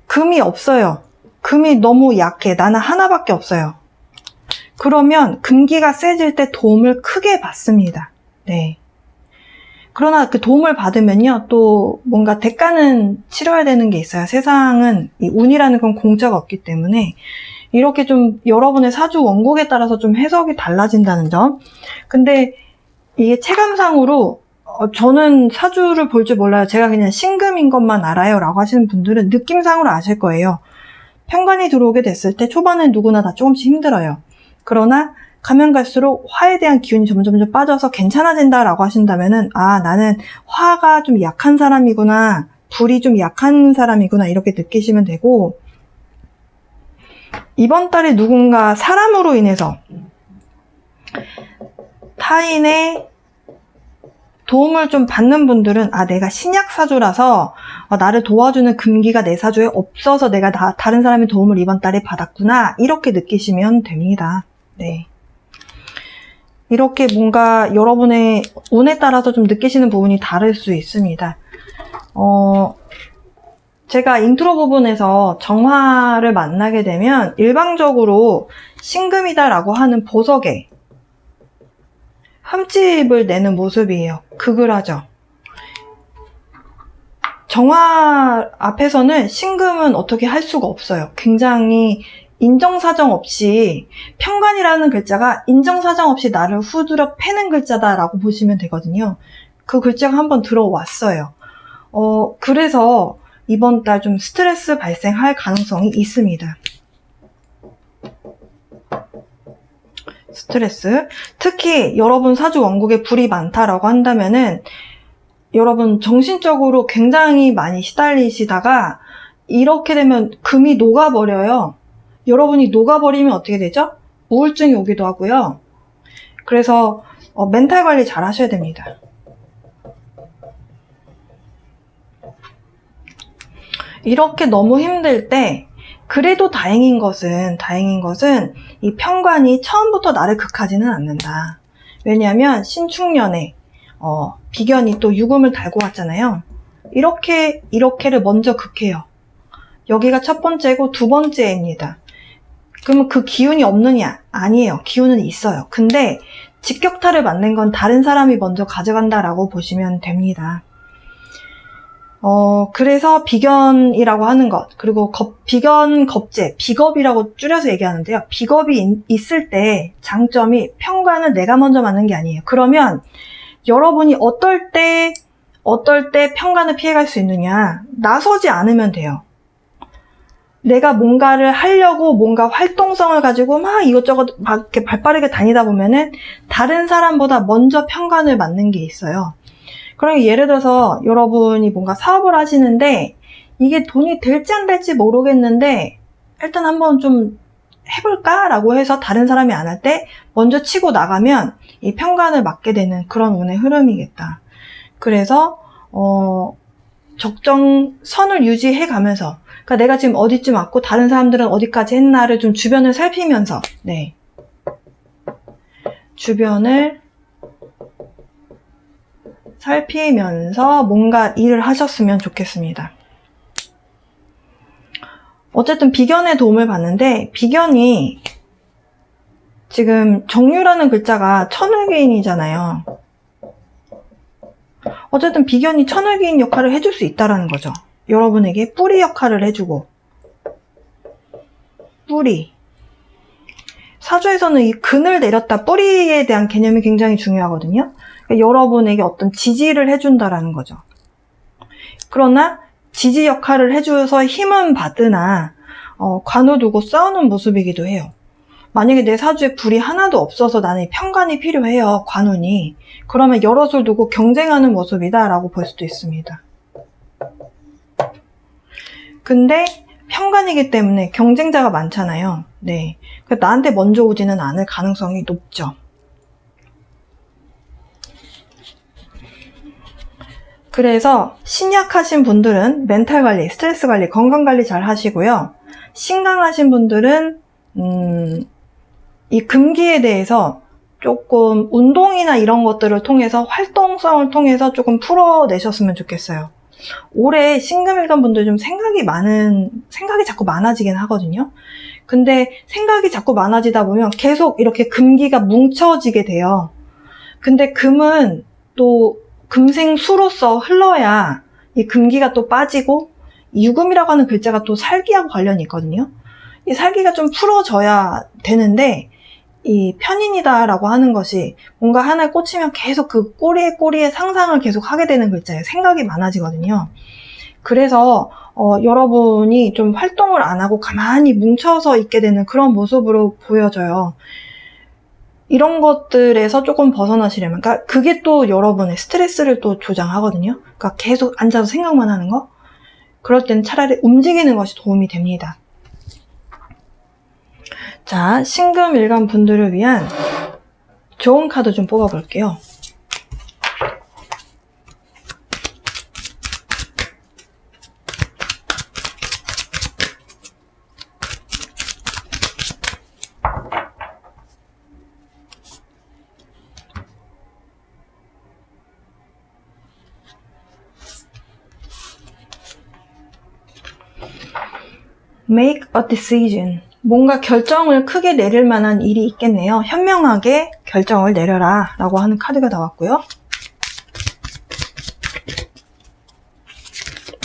금이 없어요. 금이 너무 약해. 나는 하나밖에 없어요. 그러면 금기가 세질 때 도움을 크게 받습니다. 네. 그러나 그 도움을 받으면요, 또 뭔가 대가는 치러야 되는 게 있어요. 세상은 이 운이라는 건 공짜가 없기 때문에 이렇게 좀 여러분의 사주 원국에 따라서 좀 해석이 달라진다는 점. 근데 이게 체감상으로 저는 사주를 볼 줄 몰라요. 제가 그냥 신금인 것만 알아요 라고 하시는 분들은 느낌상으로 아실 거예요. 편관이 들어오게 됐을 때 초반엔 누구나 다 조금씩 힘들어요. 그러나 가면 갈수록 화에 대한 기운이 점점 빠져서 괜찮아진다라고 하신다면은 아, 나는 화가 좀 약한 사람이구나, 불이 좀 약한 사람이구나 이렇게 느끼시면 되고, 이번 달에 누군가 사람으로 인해서 타인의 도움을 좀 받는 분들은 아, 내가 신약사주라서 나를 도와주는 금기가 내 사주에 없어서 내가 다른 사람의 도움을 이번 달에 받았구나 이렇게 느끼시면 됩니다. 네. 이렇게 뭔가 여러분의 운에 따라서 좀 느끼시는 부분이 다를 수 있습니다. 제가 인트로 부분에서 정화를 만나게 되면 일방적으로 신금이다라고 하는 보석에 흠집을 내는 모습이에요. 극을 하죠. 정화 앞에서는 신금은 어떻게 할 수가 없어요. 굉장히 인정사정 없이, 편관이라는 글자가 인정사정 없이 나를 후드려 패는 글자다라고 보시면 되거든요. 그 글자가 한번 들어왔어요. 그래서 이번 달 좀 스트레스 발생할 가능성이 있습니다. 스트레스. 특히 여러분 사주 원국에 불이 많다라고 한다면은 여러분 정신적으로 굉장히 많이 시달리시다가 이렇게 되면 금이 녹아버려요. 여러분이 녹아버리면 어떻게 되죠? 우울증이 오기도 하고요. 그래서 멘탈 관리 잘 하셔야 됩니다. 이렇게 너무 힘들 때 그래도 다행인 것은 이 편관이 처음부터 나를 극하지는 않는다. 왜냐하면 신축년에 비견이 또 유금을 달고 왔잖아요. 이렇게를 먼저 극해요. 여기가 첫 번째고 두 번째입니다. 그러면 그 기운이 없느냐? 아니에요. 기운은 있어요. 근데 직격타를 맞는 건 다른 사람이 먼저 가져간다라고 보시면 됩니다. 그래서 비견이라고 하는 것, 그리고 비견 겁재, 비겁이라고 줄여서 얘기하는데요. 비겁이 있을 때 장점이 편관은 내가 먼저 맞는 게 아니에요. 그러면 여러분이 어떨 때 편관을 피해갈 수 있느냐? 나서지 않으면 돼요. 내가 뭔가를 하려고 뭔가 활동성을 가지고 막 이것저것 막 이렇게 발빠르게 다니다 보면은 다른 사람보다 먼저 편관을 맞는 게 있어요. 그러니까 예를 들어서 여러분이 뭔가 사업을 하시는데 이게 돈이 될지 안 될지 모르겠는데 일단 한번 좀 해볼까? 라고 해서 다른 사람이 안 할 때 먼저 치고 나가면 이 편관을 맞게 되는 그런 운의 흐름이겠다. 그래서 적정선을 유지해 가면서, 그러니까 내가 지금 어디쯤 왔고 다른 사람들은 어디까지 했나를 좀 주변을 살피면서, 네, 주변을 살피면서 뭔가 일을 하셨으면 좋겠습니다. 어쨌든 비견의 도움을 받는데, 비견이 지금 정유라는 글자가 천을개인이잖아요. 어쨌든 비견이 천을개인 역할을 해줄 수 있다는 거죠. 여러분에게 뿌리 역할을 해주고, 뿌리. 사주에서는 이 근을 내렸다, 뿌리에 대한 개념이 굉장히 중요하거든요. 그러니까 여러분에게 어떤 지지를 해준다라는 거죠. 그러나 지지 역할을 해줘서 힘은 받으나 관우두고 싸우는 모습이기도 해요. 만약에 내 사주에 불이 하나도 없어서 나는 편관이 필요해요, 관운이. 그러면 여럿을 두고 경쟁하는 모습이다 라고 볼 수도 있습니다. 근데 편관이기 때문에 경쟁자가 많잖아요. 네, 나한테 먼저 오지는 않을 가능성이 높죠. 그래서 신약하신 분들은 멘탈 관리, 스트레스 관리, 건강 관리 잘 하시고요. 신강하신 분들은 이 금기에 대해서 조금 운동이나 이런 것들을 통해서, 활동성을 통해서 조금 풀어내셨으면 좋겠어요. 올해 신금일간 분들 좀 생각이 자꾸 많아지긴 하거든요. 근데 생각이 자꾸 많아지다 보면 계속 이렇게 금기가 뭉쳐지게 돼요. 근데 금은 또 금생수로서 흘러야 이 금기가 또 빠지고, 유금이라고 하는 글자가 또 살기하고 관련이 있거든요. 이 살기가 좀 풀어져야 되는데, 이 편인이다라고 하는 것이 뭔가 하나에 꽂히면 계속 그 꼬리에 상상을 계속 하게 되는 글자예요. 생각이 많아지거든요. 그래서 여러분이 좀 활동을 안 하고 가만히 뭉쳐서 있게 되는 그런 모습으로 보여져요. 이런 것들에서 조금 벗어나시려면, 그러니까 그게 또 여러분의 스트레스를 또 조장하거든요. 그러니까 계속 앉아서 생각만 하는 거. 그럴 땐 차라리 움직이는 것이 도움이 됩니다. 자, 신금 일간 분들을 위한 좋은 카드 좀 뽑아볼게요. Make a decision. 뭔가 결정을 크게 내릴 만한 일이 있겠네요. 현명하게 결정을 내려라 라고 하는 카드가 나왔고요.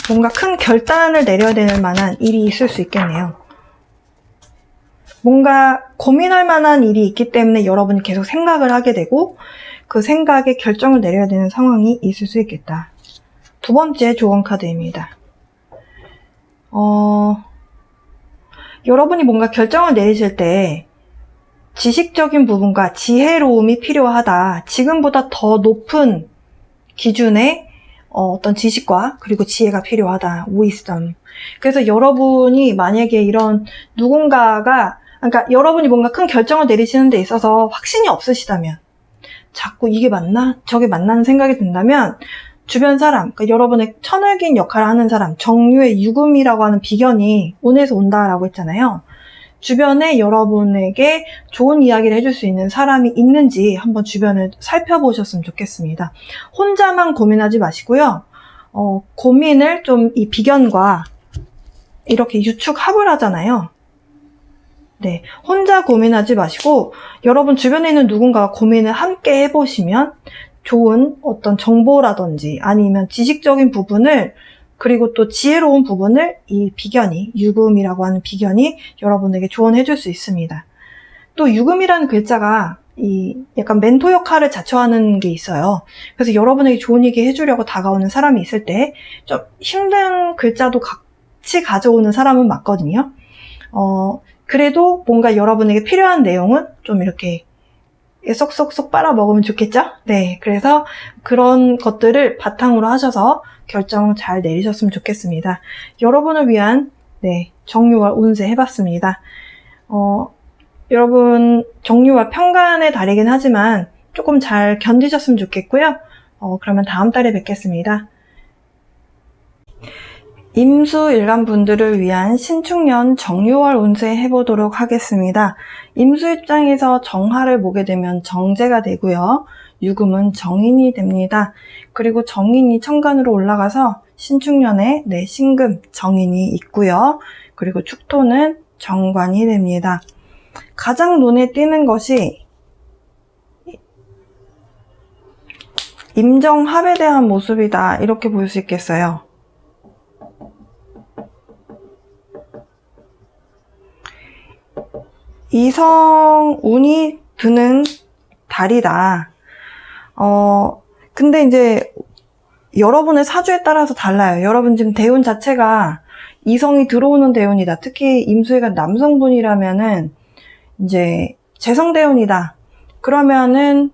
뭔가 큰 결단을 내려야 되는 만한 일이 있을 수 있겠네요. 뭔가 고민할 만한 일이 있기 때문에 여러분이 계속 생각을 하게 되고 그 생각에 결정을 내려야 되는 상황이 있을 수 있겠다. 두 번째 조언 카드입니다. 여러분이 뭔가 결정을 내리실 때 지식적인 부분과 지혜로움이 필요하다. 지금보다 더 높은 기준의 어떤 지식과 그리고 지혜가 필요하다. wisdom. 그래서 여러분이 만약에 이런 누군가가, 그러니까 여러분이 뭔가 큰 결정을 내리시는 데 있어서 확신이 없으시다면, 자꾸 이게 맞나? 저게 맞나는 생각이 든다면 주변 사람, 그러니까 여러분의 천을긴 역할을 하는 사람, 정유의 유금이라고 하는 비견이 운에서 온다라고 했잖아요. 주변에 여러분에게 좋은 이야기를 해줄 수 있는 사람이 있는지 한번 주변을 살펴보셨으면 좋겠습니다. 혼자만 고민하지 마시고요. 고민을 좀 이 비견과 이렇게 유축합을 하잖아요. 네, 혼자 고민하지 마시고 여러분 주변에 있는 누군가와 고민을 함께 해보시면 좋은 어떤 정보라든지 아니면 지식적인 부분을 그리고 또 지혜로운 부분을 이 비견이, 유금이라고 하는 비견이 여러분에게 조언해 줄 수 있습니다. 또 유금이라는 글자가 이 약간 멘토 역할을 자처하는 게 있어요. 그래서 여러분에게 좋은 얘기 해주려고 다가오는 사람이 있을 때 좀 힘든 글자도 같이 가져오는 사람은 맞거든요. 그래도 뭔가 여러분에게 필요한 내용은 좀 이렇게 쏙쏙쏙 빨아먹으면 좋겠죠? 네, 그래서 그런 것들을 바탕으로 하셔서 결정 잘 내리셨으면 좋겠습니다. 여러분을 위한 정유월 운세 해봤습니다. 여러분 정유월 평간의 달이긴 하지만 조금 잘 견디셨으면 좋겠고요. 그러면 다음 달에 뵙겠습니다. 임수 일간 분들을 위한 신축년 정유월 운세 해보도록 하겠습니다. 임수 입장에서 정화를 보게 되면 정제가 되고요. 유금은 정인이 됩니다. 그리고 정인이 천간으로 올라가서 신축년에 신금 정인이 있고요. 그리고 축토는 정관이 됩니다. 가장 눈에 띄는 것이 임정합에 대한 모습이다. 이렇게 볼 수 있겠어요. 이성 운이 드는 달이다. 근데 이제 여러분의 사주에 따라서 달라요. 여러분 지금 대운 자체가 이성이 들어오는 대운이다. 특히 임수가 남성분이라면은 이제 재성대운이다. 그러면은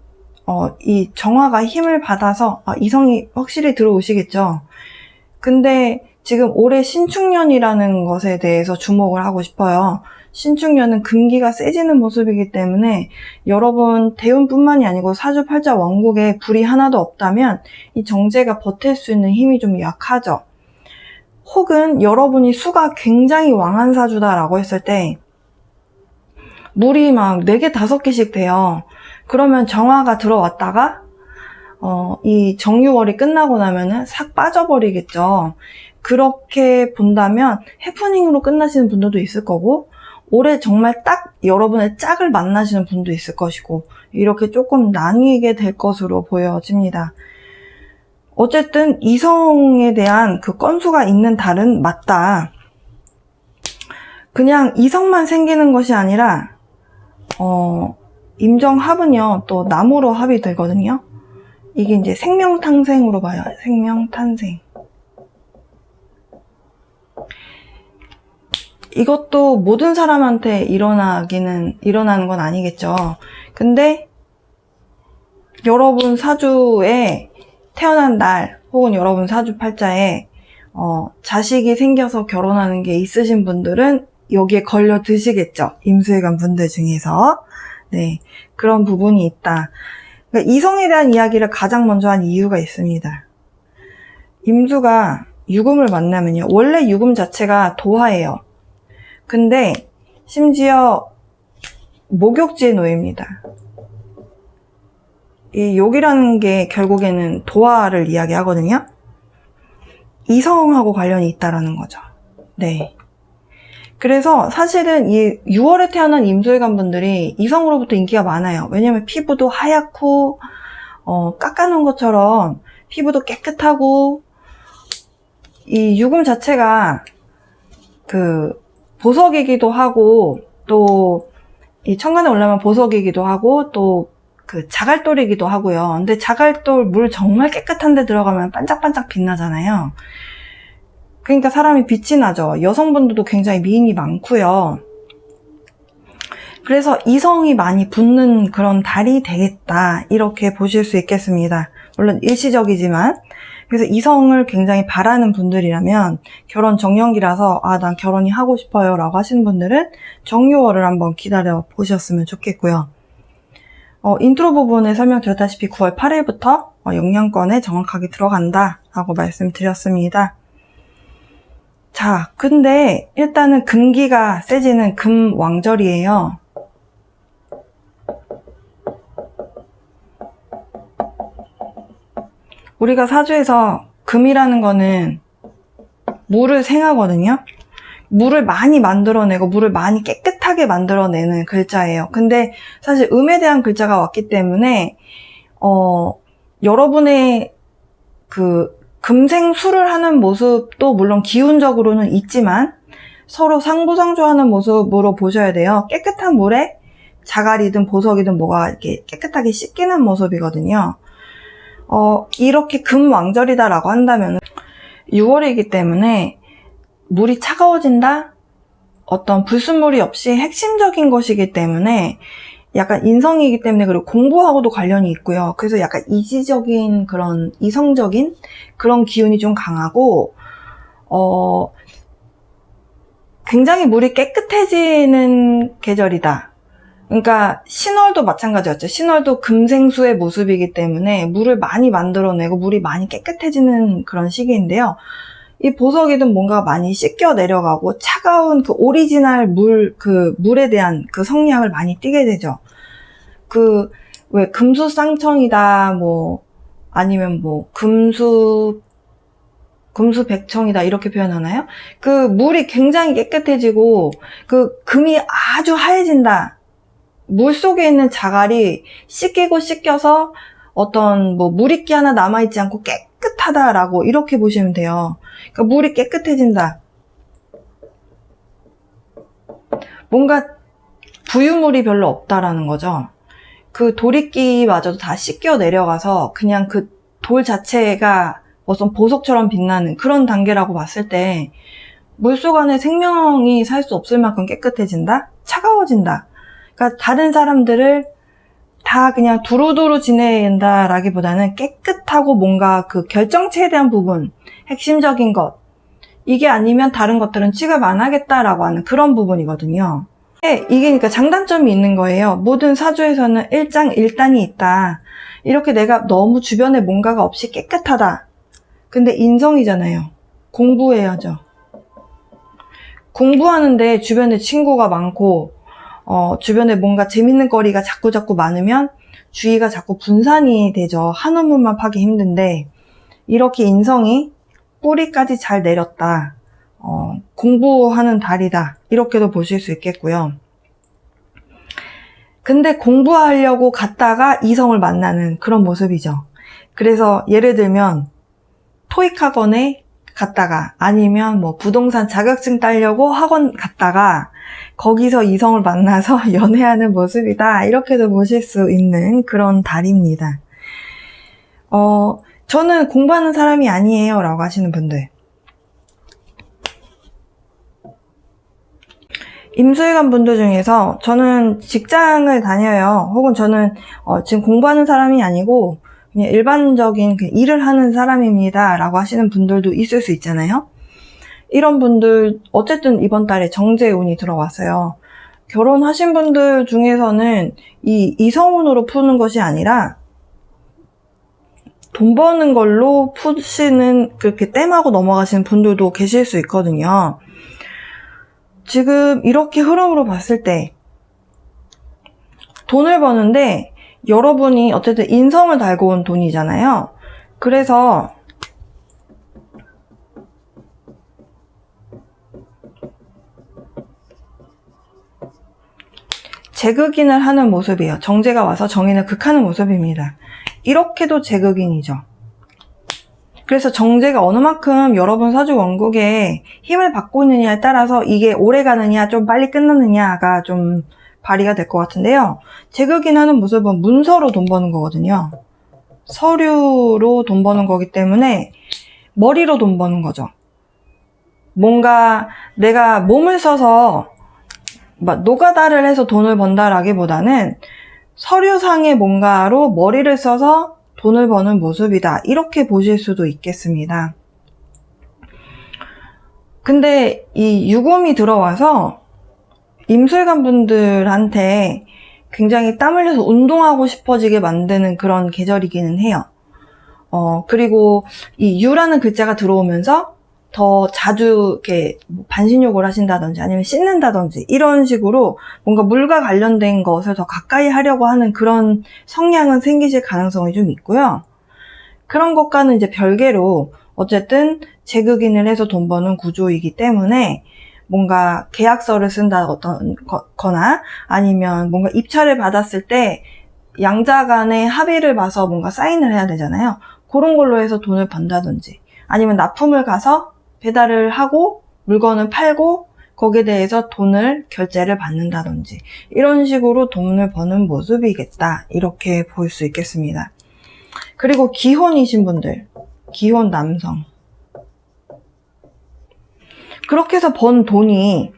이 정화가 힘을 받아서 이성이 확실히 들어오시겠죠. 근데 지금 올해 신축년이라는 것에 대해서 주목을 하고 싶어요. 신축년은 금기가 세지는 모습이기 때문에 여러분 대운뿐만이 아니고 사주 팔자 원국에 불이 하나도 없다면 이 정제가 버틸 수 있는 힘이 좀 약하죠. 혹은 여러분이 수가 굉장히 왕한 사주다라고 했을 때 물이 막 4개, 5개씩 돼요. 그러면 정화가 들어왔다가 이 정유월이 끝나고 나면은 싹 빠져버리겠죠. 그렇게 본다면 해프닝으로 끝나시는 분들도 있을 거고 올해 정말 딱 여러분의 짝을 만나시는 분도 있을 것이고 이렇게 조금 나뉘게 될 것으로 보여집니다. 어쨌든 이성에 대한 그 건수가 있는 달은 맞다. 그냥 이성만 생기는 것이 아니라 임정합은요 또 나무로 합이 되거든요. 이게 이제 생명탄생으로 봐요. 생명탄생. 이것도 모든 사람한테 일어나는 건 아니겠죠. 근데 여러분 사주에 태어난 날 혹은 여러분 사주 팔자에 자식이 생겨서 결혼하는 게 있으신 분들은 여기에 걸려 드시겠죠. 임수일간 분들 중에서. 네, 그런 부분이 있다. 그러니까 이성에 대한 이야기를 가장 먼저 한 이유가 있습니다. 임수가 유금을 만나면요. 원래 유금 자체가 도화예요. 근데 심지어 목욕지에 놓입니다. 이 욕이라는 게 결국에는 도화를 이야기하거든요. 이성하고 관련이 있다라는 거죠. 네. 그래서 사실은 이 6월에 태어난 임수일간 분들이 이성으로부터 인기가 많아요. 왜냐면 피부도 하얗고 깎아놓은 것처럼 피부도 깨끗하고 이 유금 자체가 그 보석이기도 하고 또 이 천간에 올라면 보석이기도 하고 또 그 자갈돌이기도 하고요. 근데 자갈돌 물 정말 깨끗한 데 들어가면 반짝반짝 빛나잖아요. 그러니까 사람이 빛이 나죠. 여성분들도 굉장히 미인이 많고요. 그래서 이성이 많이 붙는 그런 달이 되겠다 이렇게 보실 수 있겠습니다. 물론 일시적이지만. 그래서 이성을 굉장히 바라는 분들이라면 결혼 정년기라서 난 결혼이 하고 싶어요 라고 하시는 분들은 정유월을 한번 기다려 보셨으면 좋겠고요. 인트로 부분에 설명드렸다시피 9월 8일부터 영양권에 정확하게 들어간다 라고 말씀드렸습니다. 자, 근데 일단은 금기가 세지는 금왕절이에요. 우리가 사주에서 금이라는 거는 물을 생하거든요. 물을 많이 만들어내고 물을 많이 깨끗하게 만들어내는 글자예요. 근데 사실 음에 대한 글자가 왔기 때문에 여러분의 그 금생수를 하는 모습도 물론 기운적으로는 있지만 서로 상부상조하는 모습으로 보셔야 돼요. 깨끗한 물에 자갈이든 보석이든 뭐가 이렇게 깨끗하게 씻기는 모습이거든요. 이렇게 금왕절이다라고 한다면 6월이기 때문에 물이 차가워진다? 어떤 불순물이 없이 핵심적인 것이기 때문에 약간 인성이기 때문에 그리고 공부하고도 관련이 있고요. 그래서 약간 이지적인 그런 이성적인 그런 기운이 좀 강하고 굉장히 물이 깨끗해지는 계절이다. 그러니까 신월도 마찬가지였죠. 신월도 금생수의 모습이기 때문에 물을 많이 만들어내고 물이 많이 깨끗해지는 그런 시기인데요. 이 보석이든 뭔가 많이 씻겨 내려가고 차가운 그 오리지널 물에 대한 그 성량을 많이 띠게 되죠. 왜 금수쌍청이다, 아니면 금수백청이다, 이렇게 표현하나요? 그 물이 굉장히 깨끗해지고, 그 금이 아주 하얘진다. 물 속에 있는 자갈이 씻기고 씻겨서 어떤 물이끼 하나 남아있지 않고 깨끗하다라고 이렇게 보시면 돼요. 그러니까 물이 깨끗해진다. 뭔가 부유물이 별로 없다라는 거죠. 그 돌이끼마저도 다 씻겨 내려가서 그냥 그 돌 자체가 어떤 보석처럼 빛나는 그런 단계라고 봤을 때 물속 안에 생명이 살 수 없을 만큼 깨끗해진다? 차가워진다. 그러니까 다른 사람들을 다 그냥 두루두루 지낸다라기보다는 깨끗하고 뭔가 그 결정체에 대한 부분, 핵심적인 것, 이게 아니면 다른 것들은 취급 안 하겠다라고 하는 그런 부분이거든요. 이게 그러니까 장단점이 있는 거예요. 모든 사주에서는 일장일단이 있다. 이렇게 내가 너무 주변에 뭔가가 없이 깨끗하다. 근데 인성이잖아요. 공부해야죠. 공부하는데 주변에 친구가 많고 주변에 뭔가 재밌는 거리가 자꾸 많으면 주의가 자꾸 분산이 되죠. 한 우물만 파기 힘든데 이렇게 인성이 뿌리까지 잘 내렸다. 공부하는 달이다. 이렇게도 보실 수 있겠고요. 근데 공부하려고 갔다가 이성을 만나는 그런 모습이죠. 그래서 예를 들면 토익 학원에 갔다가 아니면 뭐 부동산 자격증 따려고 학원 갔다가 거기서 이성을 만나서 연애하는 모습이다. 이렇게도 보실 수 있는 그런 달입니다. 저는 공부하는 사람이 아니에요 라고 하시는 분들, 임수일간 분들 중에서 저는 직장을 다녀요, 혹은 저는 지금 공부하는 사람이 아니고 그냥 일반적인 일을 하는 사람입니다 라고 하시는 분들도 있을 수 있잖아요. 이런 분들 어쨌든 이번 달에 정제운이 들어왔어요. 결혼하신 분들 중에서는 이 이성운으로 푸는 것이 아니라 돈 버는 걸로 푸시는, 그렇게 땜하고 넘어가시는 분들도 계실 수 있거든요. 지금 이렇게 흐름으로 봤을 때 돈을 버는데 여러분이 어쨌든 인성을 달고 온 돈이잖아요. 그래서 재극인을 하는 모습이에요. 정제가 와서 정인을 극하는 모습입니다. 이렇게도 재극인이죠. 그래서 정제가 어느 만큼 여러분 사주 원국에 힘을 받고 있느냐에 따라서 이게 오래 가느냐 좀 빨리 끝나느냐가 좀 발휘가 될 것 같은데요. 재극인 하는 모습은 문서로 돈 버는 거거든요. 서류로 돈 버는 거기 때문에 머리로 돈 버는 거죠. 뭔가 내가 몸을 써서 막 노가다를 해서 돈을 번다라기보다는 서류상의 뭔가로 머리를 써서 돈을 버는 모습이다. 이렇게 보실 수도 있겠습니다. 근데 이 유금이 들어와서 임술관 분들한테 굉장히 땀 흘려서 운동하고 싶어지게 만드는 그런 계절이기는 해요. 그리고 이 유라는 글자가 들어오면서 더 자주 이렇게 반신욕을 하신다든지 아니면 씻는다든지 이런 식으로 뭔가 물과 관련된 것을 더 가까이 하려고 하는 그런 성향은 생기실 가능성이 좀 있고요. 그런 것과는 이제 별개로 어쨌든 재극인을 해서 돈 버는 구조이기 때문에 뭔가 계약서를 쓴다거나 아니면 뭔가 입찰을 받았을 때 양자 간의 합의를 봐서 뭔가 사인을 해야 되잖아요. 그런 걸로 해서 돈을 번다든지 아니면 납품을 가서 배달을 하고 물건을 팔고 거기에 대해서 돈을 결제를 받는다든지 이런 식으로 돈을 버는 모습이겠다. 이렇게 볼 수 있겠습니다. 그리고 기혼이신 분들, 기혼 남성, 그렇게 해서 번 돈이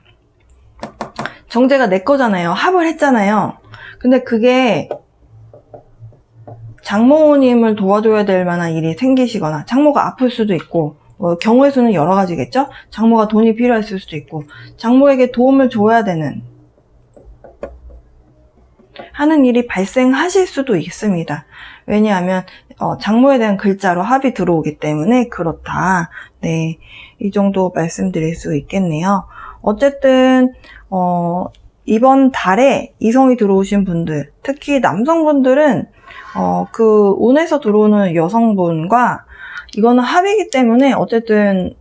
정제가 내 거잖아요. 합을 했잖아요. 근데 그게 장모님을 도와줘야 될 만한 일이 생기시거나 장모가 아플 수도 있고 경우의 수는 여러 가지겠죠? 장모가 돈이 필요했을 수도 있고 장모에게 도움을 줘야 되는 하는 일이 발생하실 수도 있습니다. 왜냐하면 장모에 대한 글자로 합이 들어오기 때문에 그렇다. 네, 이 정도 말씀드릴 수 있겠네요. 어쨌든 이번 달에 이성이 들어오신 분들, 특히 남성분들은 그 운에서 들어오는 여성분과 이거는 합이기 때문에 어쨌든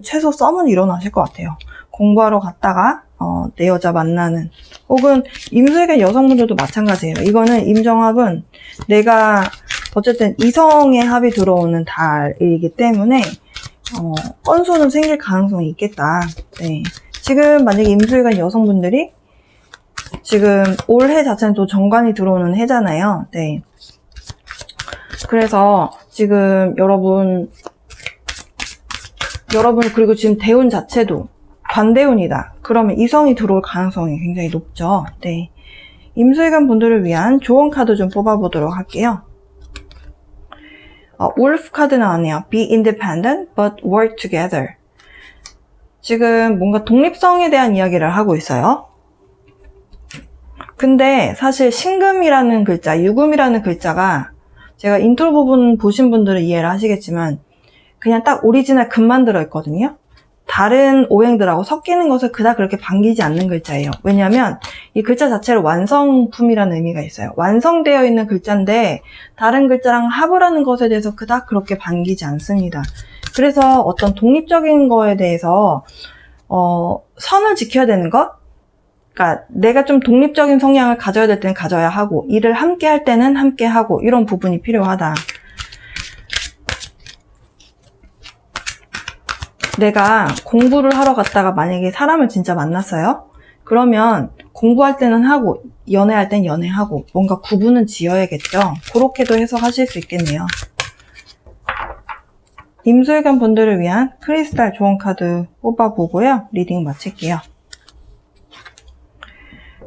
최소 썸은 일어나실 것 같아요. 공부하러 갔다가 내 여자 만나는, 혹은 임술관 여성분들도 마찬가지예요. 이거는 임정합은 내가 어쨌든 이성의 합이 들어오는 달이기 때문에 건수는 생길 가능성이 있겠다. 네. 지금 만약에 임술관 여성분들이 지금 올해 자체는 또 정관이 들어오는 해잖아요. 네. 그래서 지금 여러분 그리고 지금 대운 자체도 관대운이다. 그러면 이성이 들어올 가능성이 굉장히 높죠. 네. 임술관 분들을 위한 조언 카드 좀 뽑아보도록 할게요. wolf 카드 나왔네요. Be independent but work together. 지금 뭔가 독립성에 대한 이야기를 하고 있어요. 근데 사실 신금이라는 글자, 유금이라는 글자가 제가 인트로 부분 보신 분들은 이해를 하시겠지만 그냥 딱 오리지널 금만 들어있거든요. 다른 오행들하고 섞이는 것을 그닥 그렇게 반기지 않는 글자예요. 왜냐하면 이 글자 자체로 완성품이라는 의미가 있어요. 완성되어 있는 글자인데 다른 글자랑 합을 하는 것에 대해서 그닥 그렇게 반기지 않습니다. 그래서 어떤 독립적인 거에 대해서 선을 지켜야 되는 것? 그러니까 내가 좀 독립적인 성향을 가져야 될 때는 가져야 하고 일을 함께 할 때는 함께 하고 이런 부분이 필요하다. 내가 공부를 하러 갔다가 만약에 사람을 진짜 만났어요? 그러면 공부할 때는 하고 연애할 땐 연애하고 뭔가 구분은 지어야겠죠? 그렇게도 해석하실 수 있겠네요. 임술관 분들을 위한 크리스탈 좋은 카드 뽑아보고요. 리딩 마칠게요.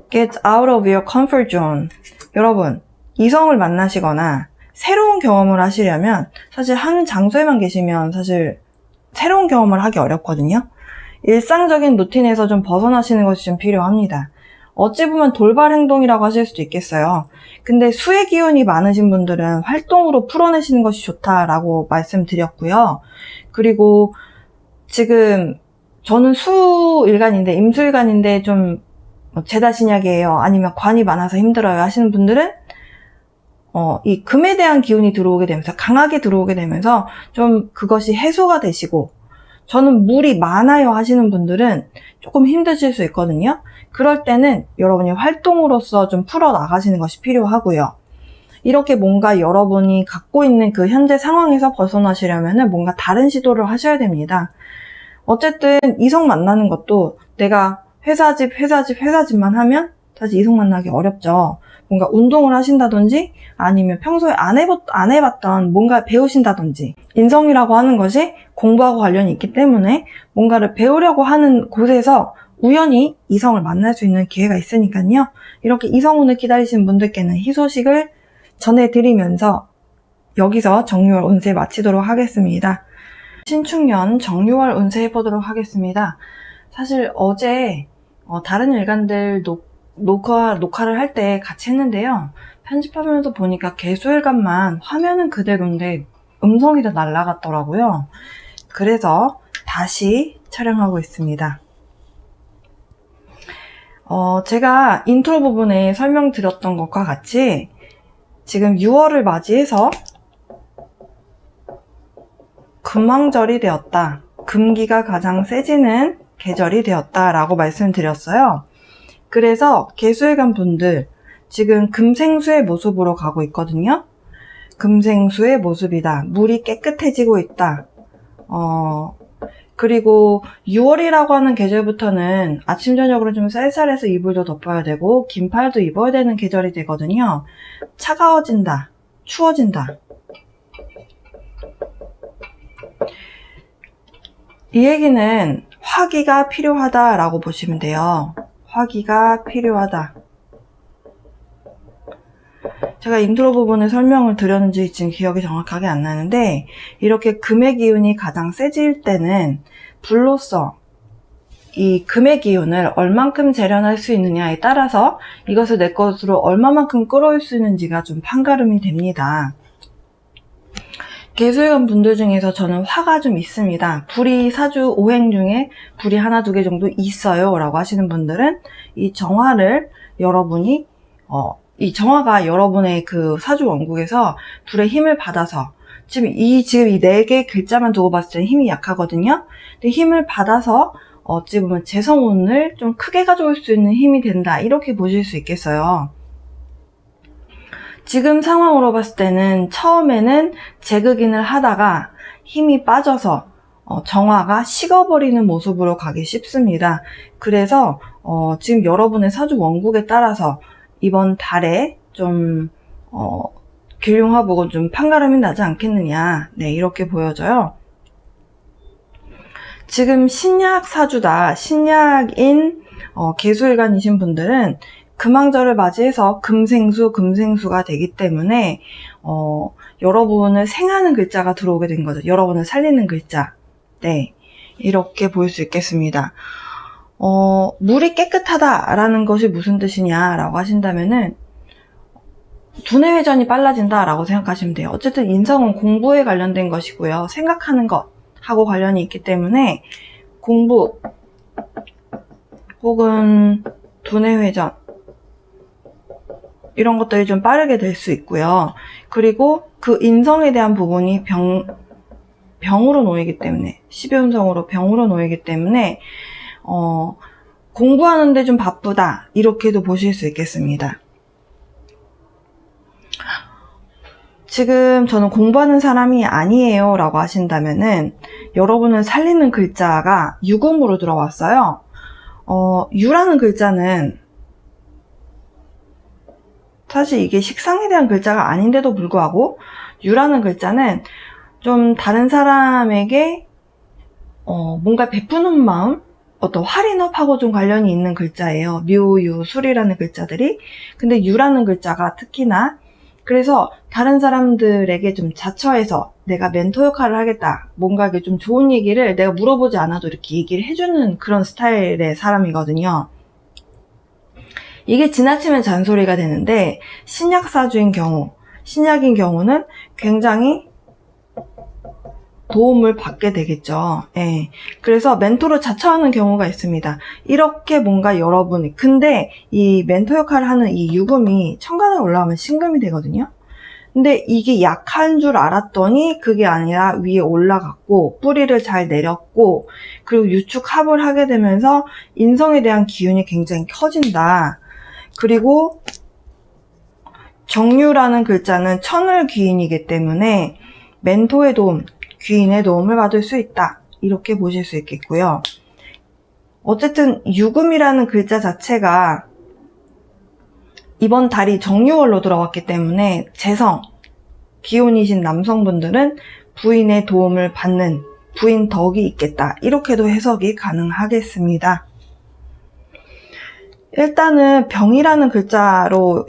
Get out of your comfort zone. 여러분, 이성을 만나시거나 새로운 경험을 하시려면 사실 한 장소에만 계시면 사실 새로운 경험을 하기 어렵거든요. 일상적인 루틴에서 좀 벗어나시는 것이 좀 필요합니다. 어찌 보면 돌발 행동이라고 하실 수도 있겠어요. 근데 수의 기운이 많으신 분들은 활동으로 풀어내시는 것이 좋다라고 말씀드렸고요. 그리고 지금 저는 수일간인데 임술간인데 좀 재다신약이에요. 아니면 관이 많아서 힘들어요 하시는 분들은 이 금에 대한 기운이 들어오게 되면서 강하게 들어오게 되면서 좀 그것이 해소가 되시고 저는 물이 많아요 하시는 분들은 조금 힘드실 수 있거든요. 그럴 때는 여러분이 활동으로서 좀 풀어나가시는 것이 필요하고요. 이렇게 뭔가 여러분이 갖고 있는 그 현재 상황에서 벗어나시려면 뭔가 다른 시도를 하셔야 됩니다. 어쨌든 이성 만나는 것도 내가 회사집만 하면 사실 이성 만나기 어렵죠. 뭔가 운동을 하신다든지 아니면 평소에 안 해봤던 뭔가 배우신다든지 인성이라고 하는 것이 공부하고 관련이 있기 때문에 뭔가를 배우려고 하는 곳에서 우연히 이성을 만날 수 있는 기회가 있으니까요. 이렇게 이성운을 기다리시는 분들께는 희소식을 전해드리면서 여기서 정유월 운세 마치도록 하겠습니다. 신축년 정유월 운세 해보도록 하겠습니다. 사실 어제 다른 일간들 녹화를 할 때 같이 했는데요. 편집하면서 보니까 개수일간만 화면은 그대로인데 음성이 다 날라갔더라고요. 그래서 다시 촬영하고 있습니다. 제가 인트로 부분에 설명드렸던 것과 같이 지금 6월을 맞이해서 금왕절이 되었다. 금기가 가장 세지는 계절이 되었다 라고 말씀드렸어요. 그래서 개수일간 분들 지금 금생수의 모습으로 가고 있거든요. 금생수의 모습이다. 물이 깨끗해지고 있다. 그리고 6월이라고 하는 계절부터는 아침 저녁으로 좀 쌀쌀해서 이불도 덮어야 되고 긴팔도 입어야 되는 계절이 되거든요. 차가워진다. 추워진다. 이 얘기는 화기가 필요하다라고 보시면 돼요. 화기가 필요하다. 제가 인트로 부분에 설명을 드렸는지 지금 기억이 정확하게 안 나는데 이렇게 금의 기운이 가장 세질 때는 불로써 이 금의 기운을 얼만큼 재련할 수 있느냐에 따라서 이것을 내 것으로 얼마만큼 끌어올 수 있는지가 좀 판가름이 됩니다. 개수일간 분들 중에서 저는 화가 좀 있습니다. 불이 사주 오행 중에 불이 하나 두 개 정도 있어요 라고 하시는 분들은 이 정화를 여러분이 이 정화가 여러분의 그 사주 원국에서 불의 힘을 받아서 지금 이 4개 글자만 두고 봤을 때는 힘이 약하거든요. 근데 힘을 받아서 어찌 보면 재성운을 좀 크게 가져올 수 있는 힘이 된다 이렇게 보실 수 있겠어요. 지금 상황으로 봤을 때는 처음에는 재극인을 하다가 힘이 빠져서 정화가 식어버리는 모습으로 가기 쉽습니다. 그래서 지금 여러분의 사주 원국에 따라서 이번 달에 좀 길흉화보고 좀 판가름이 나지 않겠느냐 이렇게 보여져요. 지금 신약 사주다. 신약인 개수일간이신 분들은 금왕절을 맞이해서 금생수가 되기 때문에 여러분을 생하는 글자가 들어오게 된 거죠. 여러분을 살리는 글자. 네, 이렇게 볼 수 있겠습니다. 물이 깨끗하다라는 것이 무슨 뜻이냐라고 하신다면은 두뇌 회전이 빨라진다라고 생각하시면 돼요. 어쨌든 인성은 공부에 관련된 것이고요. 생각하는 것하고 관련이 있기 때문에 공부 혹은 두뇌 회전 이런 것들이 좀 빠르게 될 수 있고요. 그리고 그 인성에 대한 부분이 병으로 놓이기 때문에 12운성으로 병으로 놓이기 때문에 공부하는데 좀 바쁘다 이렇게도 보실 수 있겠습니다. 지금 저는 공부하는 사람이 아니에요 라고 하신다면은 여러분을 살리는 글자가 유금으로 들어왔어요. 유라는 글자는 사실 이게 식상에 대한 글자가 아닌데도 불구하고 유라는 글자는 좀 다른 사람에게 뭔가 베푸는 마음, 어떤 할인업하고 좀 관련이 있는 글자예요. 묘, 유, 술이라는 글자들이. 근데 유라는 글자가 특히나 그래서 다른 사람들에게 좀 자처해서 내가 멘토 역할을 하겠다. 뭔가 좀 좋은 얘기를 내가 물어보지 않아도 이렇게 얘기를 해주는 그런 스타일의 사람이거든요. 이게 지나치면 잔소리가 되는데 신약사주인 경우, 신약인 경우는 굉장히 도움을 받게 되겠죠. 예. 그래서 멘토로 자처하는 경우가 있습니다. 이렇게 뭔가 여러분이, 근데 이 멘토 역할을 하는 이 유금이 천간에 올라가면 신금이 되거든요. 근데 이게 약한 줄 알았더니 그게 아니라 위에 올라갔고 뿌리를 잘 내렸고 그리고 유축합을 하게 되면서 인성에 대한 기운이 굉장히 커진다. 그리고 정유라는 글자는 천을 귀인이기 때문에 멘토의 도움, 귀인의 도움을 받을 수 있다. 이렇게 보실 수 있겠고요. 어쨌든 유금이라는 글자 자체가 이번 달이 정유월로 들어왔기 때문에 재성, 기혼이신 남성분들은 부인의 도움을 받는 부인 덕이 있겠다. 이렇게도 해석이 가능하겠습니다. 일단은 병이라는 글자로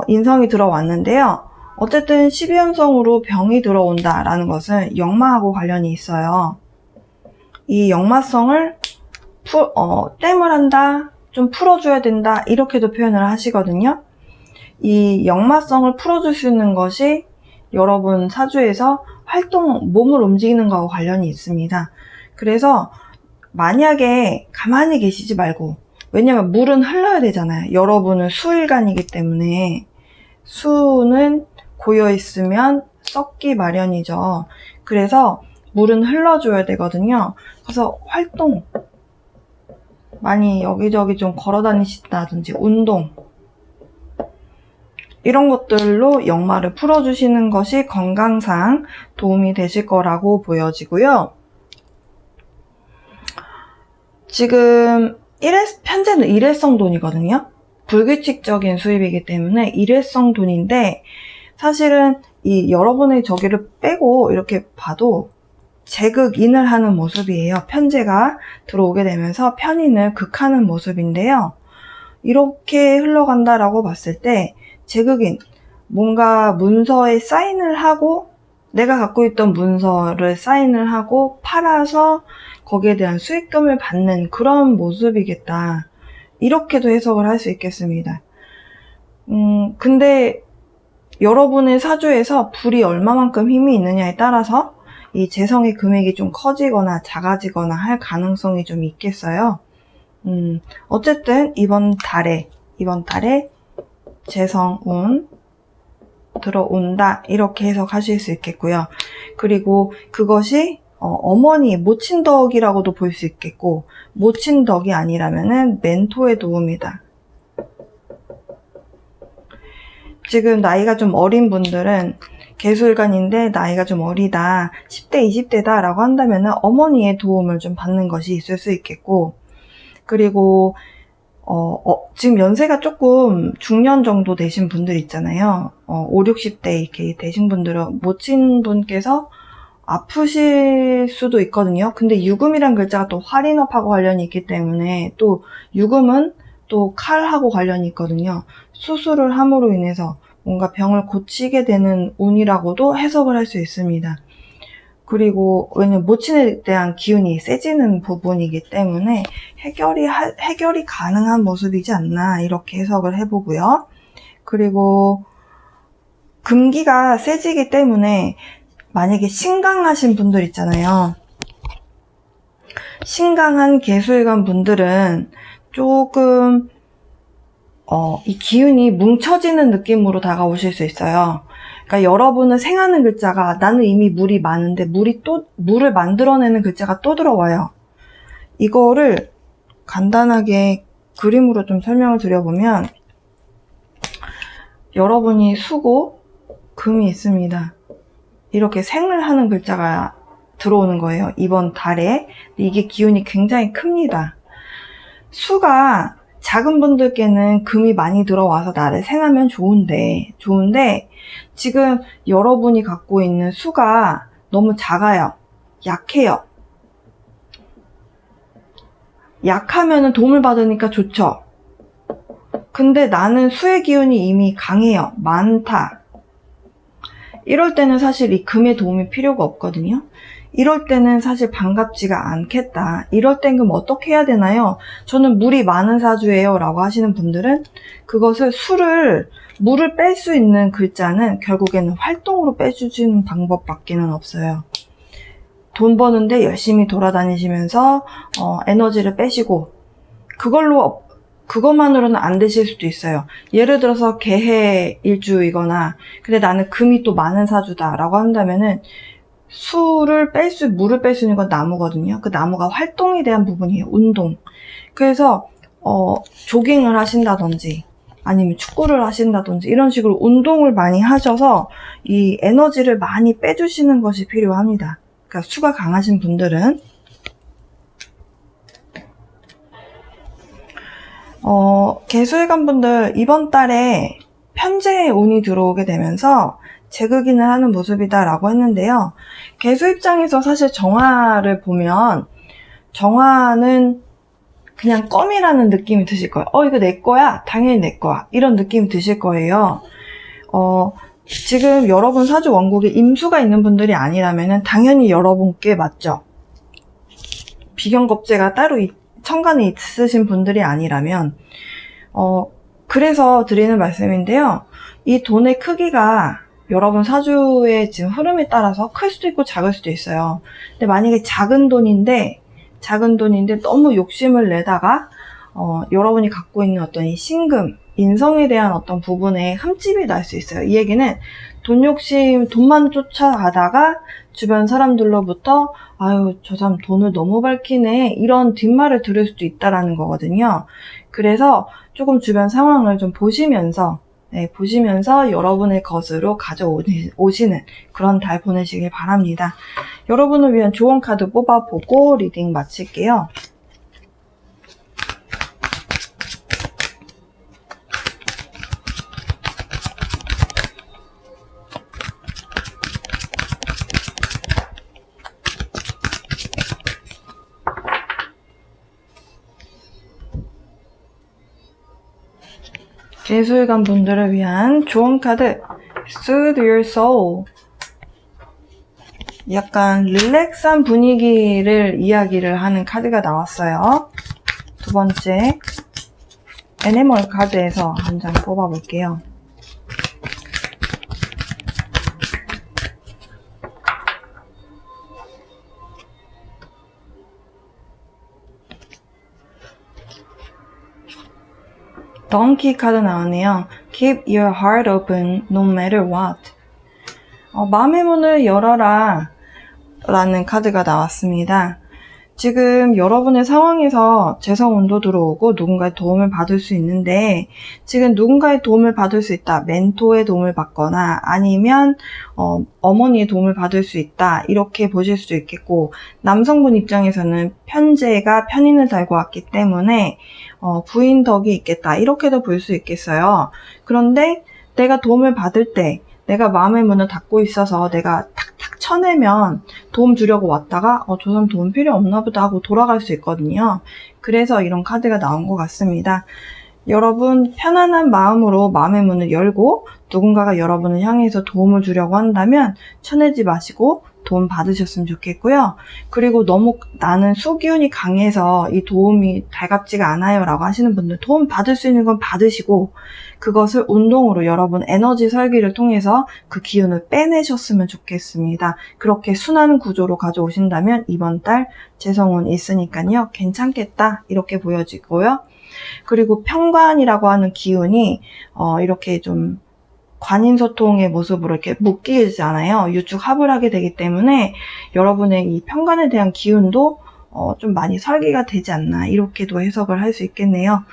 인성이 들어왔는데요. 어쨌든 12연성으로 병이 들어온다라는 것은 역마하고 관련이 있어요. 이 역마성을 땜을 한다, 좀 풀어줘야 된다 이렇게도 표현을 하시거든요. 이 역마성을 풀어줄 수 있는 것이 여러분 사주에서 활동, 몸을 움직이는 거하고 관련이 있습니다. 그래서 만약에 가만히 계시지 말고, 왜냐면 물은 흘러야 되잖아요. 여러분은 수일간이기 때문에 수는 고여있으면 썩기 마련이죠. 그래서 물은 흘러줘야 되거든요. 그래서 활동, 많이 여기저기 좀 걸어 다니신다든지 운동, 이런 것들로 역마를 풀어주시는 것이 건강상 도움이 되실 거라고 보여지고요. 지금 편제는 일회성 돈이거든요. 불규칙적인 수입이기 때문에 일회성 돈인데 사실은 이 여러분의 저기를 빼고 이렇게 봐도 재극인을 하는 모습이에요. 편제가 들어오게 되면서 편인을 극하는 모습인데요. 이렇게 흘러간다라고 봤을 때 재극인, 뭔가 문서에 사인을 하고 내가 갖고 있던 문서를 사인을 하고 팔아서 거기에 대한 수익금을 받는 그런 모습이겠다. 이렇게도 해석을 할 수 있겠습니다. 근데 여러분의 사주에서 불이 얼마만큼 힘이 있느냐에 따라서 이 재성의 금액이 좀 커지거나 작아지거나 할 가능성이 좀 있겠어요. 어쨌든 이번 달에 재성운 들어온다 이렇게 해석하실 수 있겠고요. 그리고 그것이 어머니 모친덕이라고도 볼 수 있겠고 모친덕이 아니라면은 멘토의 도움이다. 지금 나이가 좀 어린 분들은 개술관인데 나이가 좀 어리다 10대 20대다 라고 한다면은 어머니의 도움을 좀 받는 것이 있을 수 있겠고 그리고 지금 연세가 조금 중년 정도 되신 분들 있잖아요. 5, 60대 이렇게 되신 분들은 모친 분께서 아프실 수도 있거든요. 근데 유금이란 글자가 또 활인업하고 관련이 있기 때문에 또 유금은 또 칼하고 관련이 있거든요. 수술을 함으로 인해서 뭔가 병을 고치게 되는 운이라고도 해석을 할 수 있습니다. 그리고 왜냐면 모친에 대한 기운이 세지는 부분이기 때문에 해결이 가능한 모습이지 않나 이렇게 해석을 해보고요. 그리고 금기가 세지기 때문에 만약에 신강하신 분들 있잖아요. 신강한 개수일관 분들은 조금 이 기운이 뭉쳐지는 느낌으로 다가오실 수 있어요. 그러니까 여러분은 생하는 글자가 나는 이미 물이 많은데 물을 만들어내는 글자가 또 들어와요. 이거를 간단하게 그림으로 좀 설명을 드려보면 여러분이 수고, 금이 있습니다. 이렇게 생을 하는 글자가 들어오는 거예요. 이번 달에. 이게 기운이 굉장히 큽니다. 수가 작은 분들께는 금이 많이 들어와서 나를 생하면 좋은데 지금 여러분이 갖고 있는 수가 너무 작아요. 약해요. 약하면 도움을 받으니까 좋죠. 근데 나는 수의 기운이 이미 강해요. 많다. 이럴 때는 사실 이 금의 도움이 필요가 없거든요. 이럴 때는 사실 반갑지가 않겠다. 이럴 땐 그럼 어떻게 해야 되나요? 저는 물이 많은 사주예요 라고 하시는 분들은 그것을 물을 뺄 수 있는 글자는 결국에는 활동으로 빼주시는 방법밖에는 없어요. 돈 버는데 열심히 돌아다니시면서 에너지를 빼시고 그것만으로는 안 되실 수도 있어요. 예를 들어서 개해 일주이거나 근데 나는 금이 또 많은 사주다 라고 한다면은 물을 뺄 수 있는 건 나무거든요. 그 나무가 활동에 대한 부분이에요. 운동. 그래서 조깅을 하신다든지 아니면 축구를 하신다든지 이런 식으로 운동을 많이 하셔서 이 에너지를 많이 빼주시는 것이 필요합니다. 그러니까 수가 강하신 분들은 개수일간 분들 이번 달에 편재의 운이 들어오게 되면서 재극인을 하는 모습이다 라고 했는데요. 개수 입장에서 사실 정화를 보면 정화는 그냥 껌이라는 느낌이 드실 거예요. 이거 내 거야? 당연히 내 거야. 이런 느낌이 드실 거예요. 지금 여러분 사주 원국에 임수가 있는 분들이 아니라면 당연히 여러분께 맞죠. 비견겁제가 따로 천간에 있으신 분들이 아니라면 그래서 드리는 말씀인데요. 이 돈의 크기가 여러분 사주의 지금 흐름에 따라서 클 수도 있고 작을 수도 있어요. 근데 만약에 작은 돈인데 너무 욕심을 내다가 여러분이 갖고 있는 어떤 이 신금, 인성에 대한 어떤 부분에 흠집이 날 수 있어요. 이 얘기는 돈만 쫓아가다가 주변 사람들로부터 아유 저 사람 돈을 너무 밝히네 이런 뒷말을 들을 수도 있다라는 거거든요. 그래서 조금 주변 상황을 좀 보시면서 여러분의 것으로 가져오시는 그런 달 보내시길 바랍니다. 여러분을 위한 조언 카드 뽑아보고 리딩 마칠게요. 개수일간 분들을 위한 조언 카드 Soothe Your Soul. 약간 릴렉스한 분위기를 이야기를 하는 카드가 나왔어요. 두 번째 애니멀 카드에서 한 장 뽑아볼게요. Donkey 카드 나오네요. Keep your heart open no matter what. 마음의 문을 열어라 라는 카드가 나왔습니다. 지금 여러분의 상황에서 재성운도 들어오고 누군가의 도움을 받을 수 있는데 지금 누군가의 도움을 받을 수 있다. 멘토의 도움을 받거나 아니면 어머니의 도움을 받을 수 있다. 이렇게 보실 수도 있겠고 남성분 입장에서는 편재가 편인을 달고 왔기 때문에 부인 덕이 있겠다. 이렇게도 볼 수 있겠어요. 그런데 내가 도움을 받을 때 내가 마음의 문을 닫고 있어서 내가 탁탁 쳐내면 도움 주려고 왔다가 저 사람 도움 필요 없나 보다 하고 돌아갈 수 있거든요. 그래서 이런 카드가 나온 것 같습니다. 여러분 편안한 마음으로 마음의 문을 열고 누군가가 여러분을 향해서 도움을 주려고 한다면 쳐내지 마시고 도움 받으셨으면 좋겠고요. 그리고 너무 나는 수기운이 강해서 이 도움이 달갑지가 않아요 라고 하시는 분들 도움 받을 수 있는 건 받으시고 그것을 운동으로 여러분 에너지 설계를 통해서 그 기운을 빼내셨으면 좋겠습니다. 그렇게 순환 구조로 가져오신다면 이번 달 재성운 있으니까요. 괜찮겠다 이렇게 보여지고요. 그리고 편관이라고 하는 기운이 이렇게 좀 관인소통의 모습으로 이렇게 묶이잖아요. 유축합을 하게 되기 때문에 여러분의 이 편관에 대한 기운도 좀 많이 설계가 되지 않나 이렇게도 해석을 할 수 있겠네요.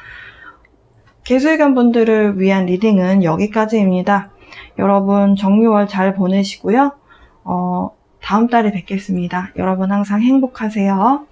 개수일간 분들을 위한 리딩은 여기까지입니다. 여러분 정유월 잘 보내시고요. 다음 달에 뵙겠습니다. 여러분 항상 행복하세요.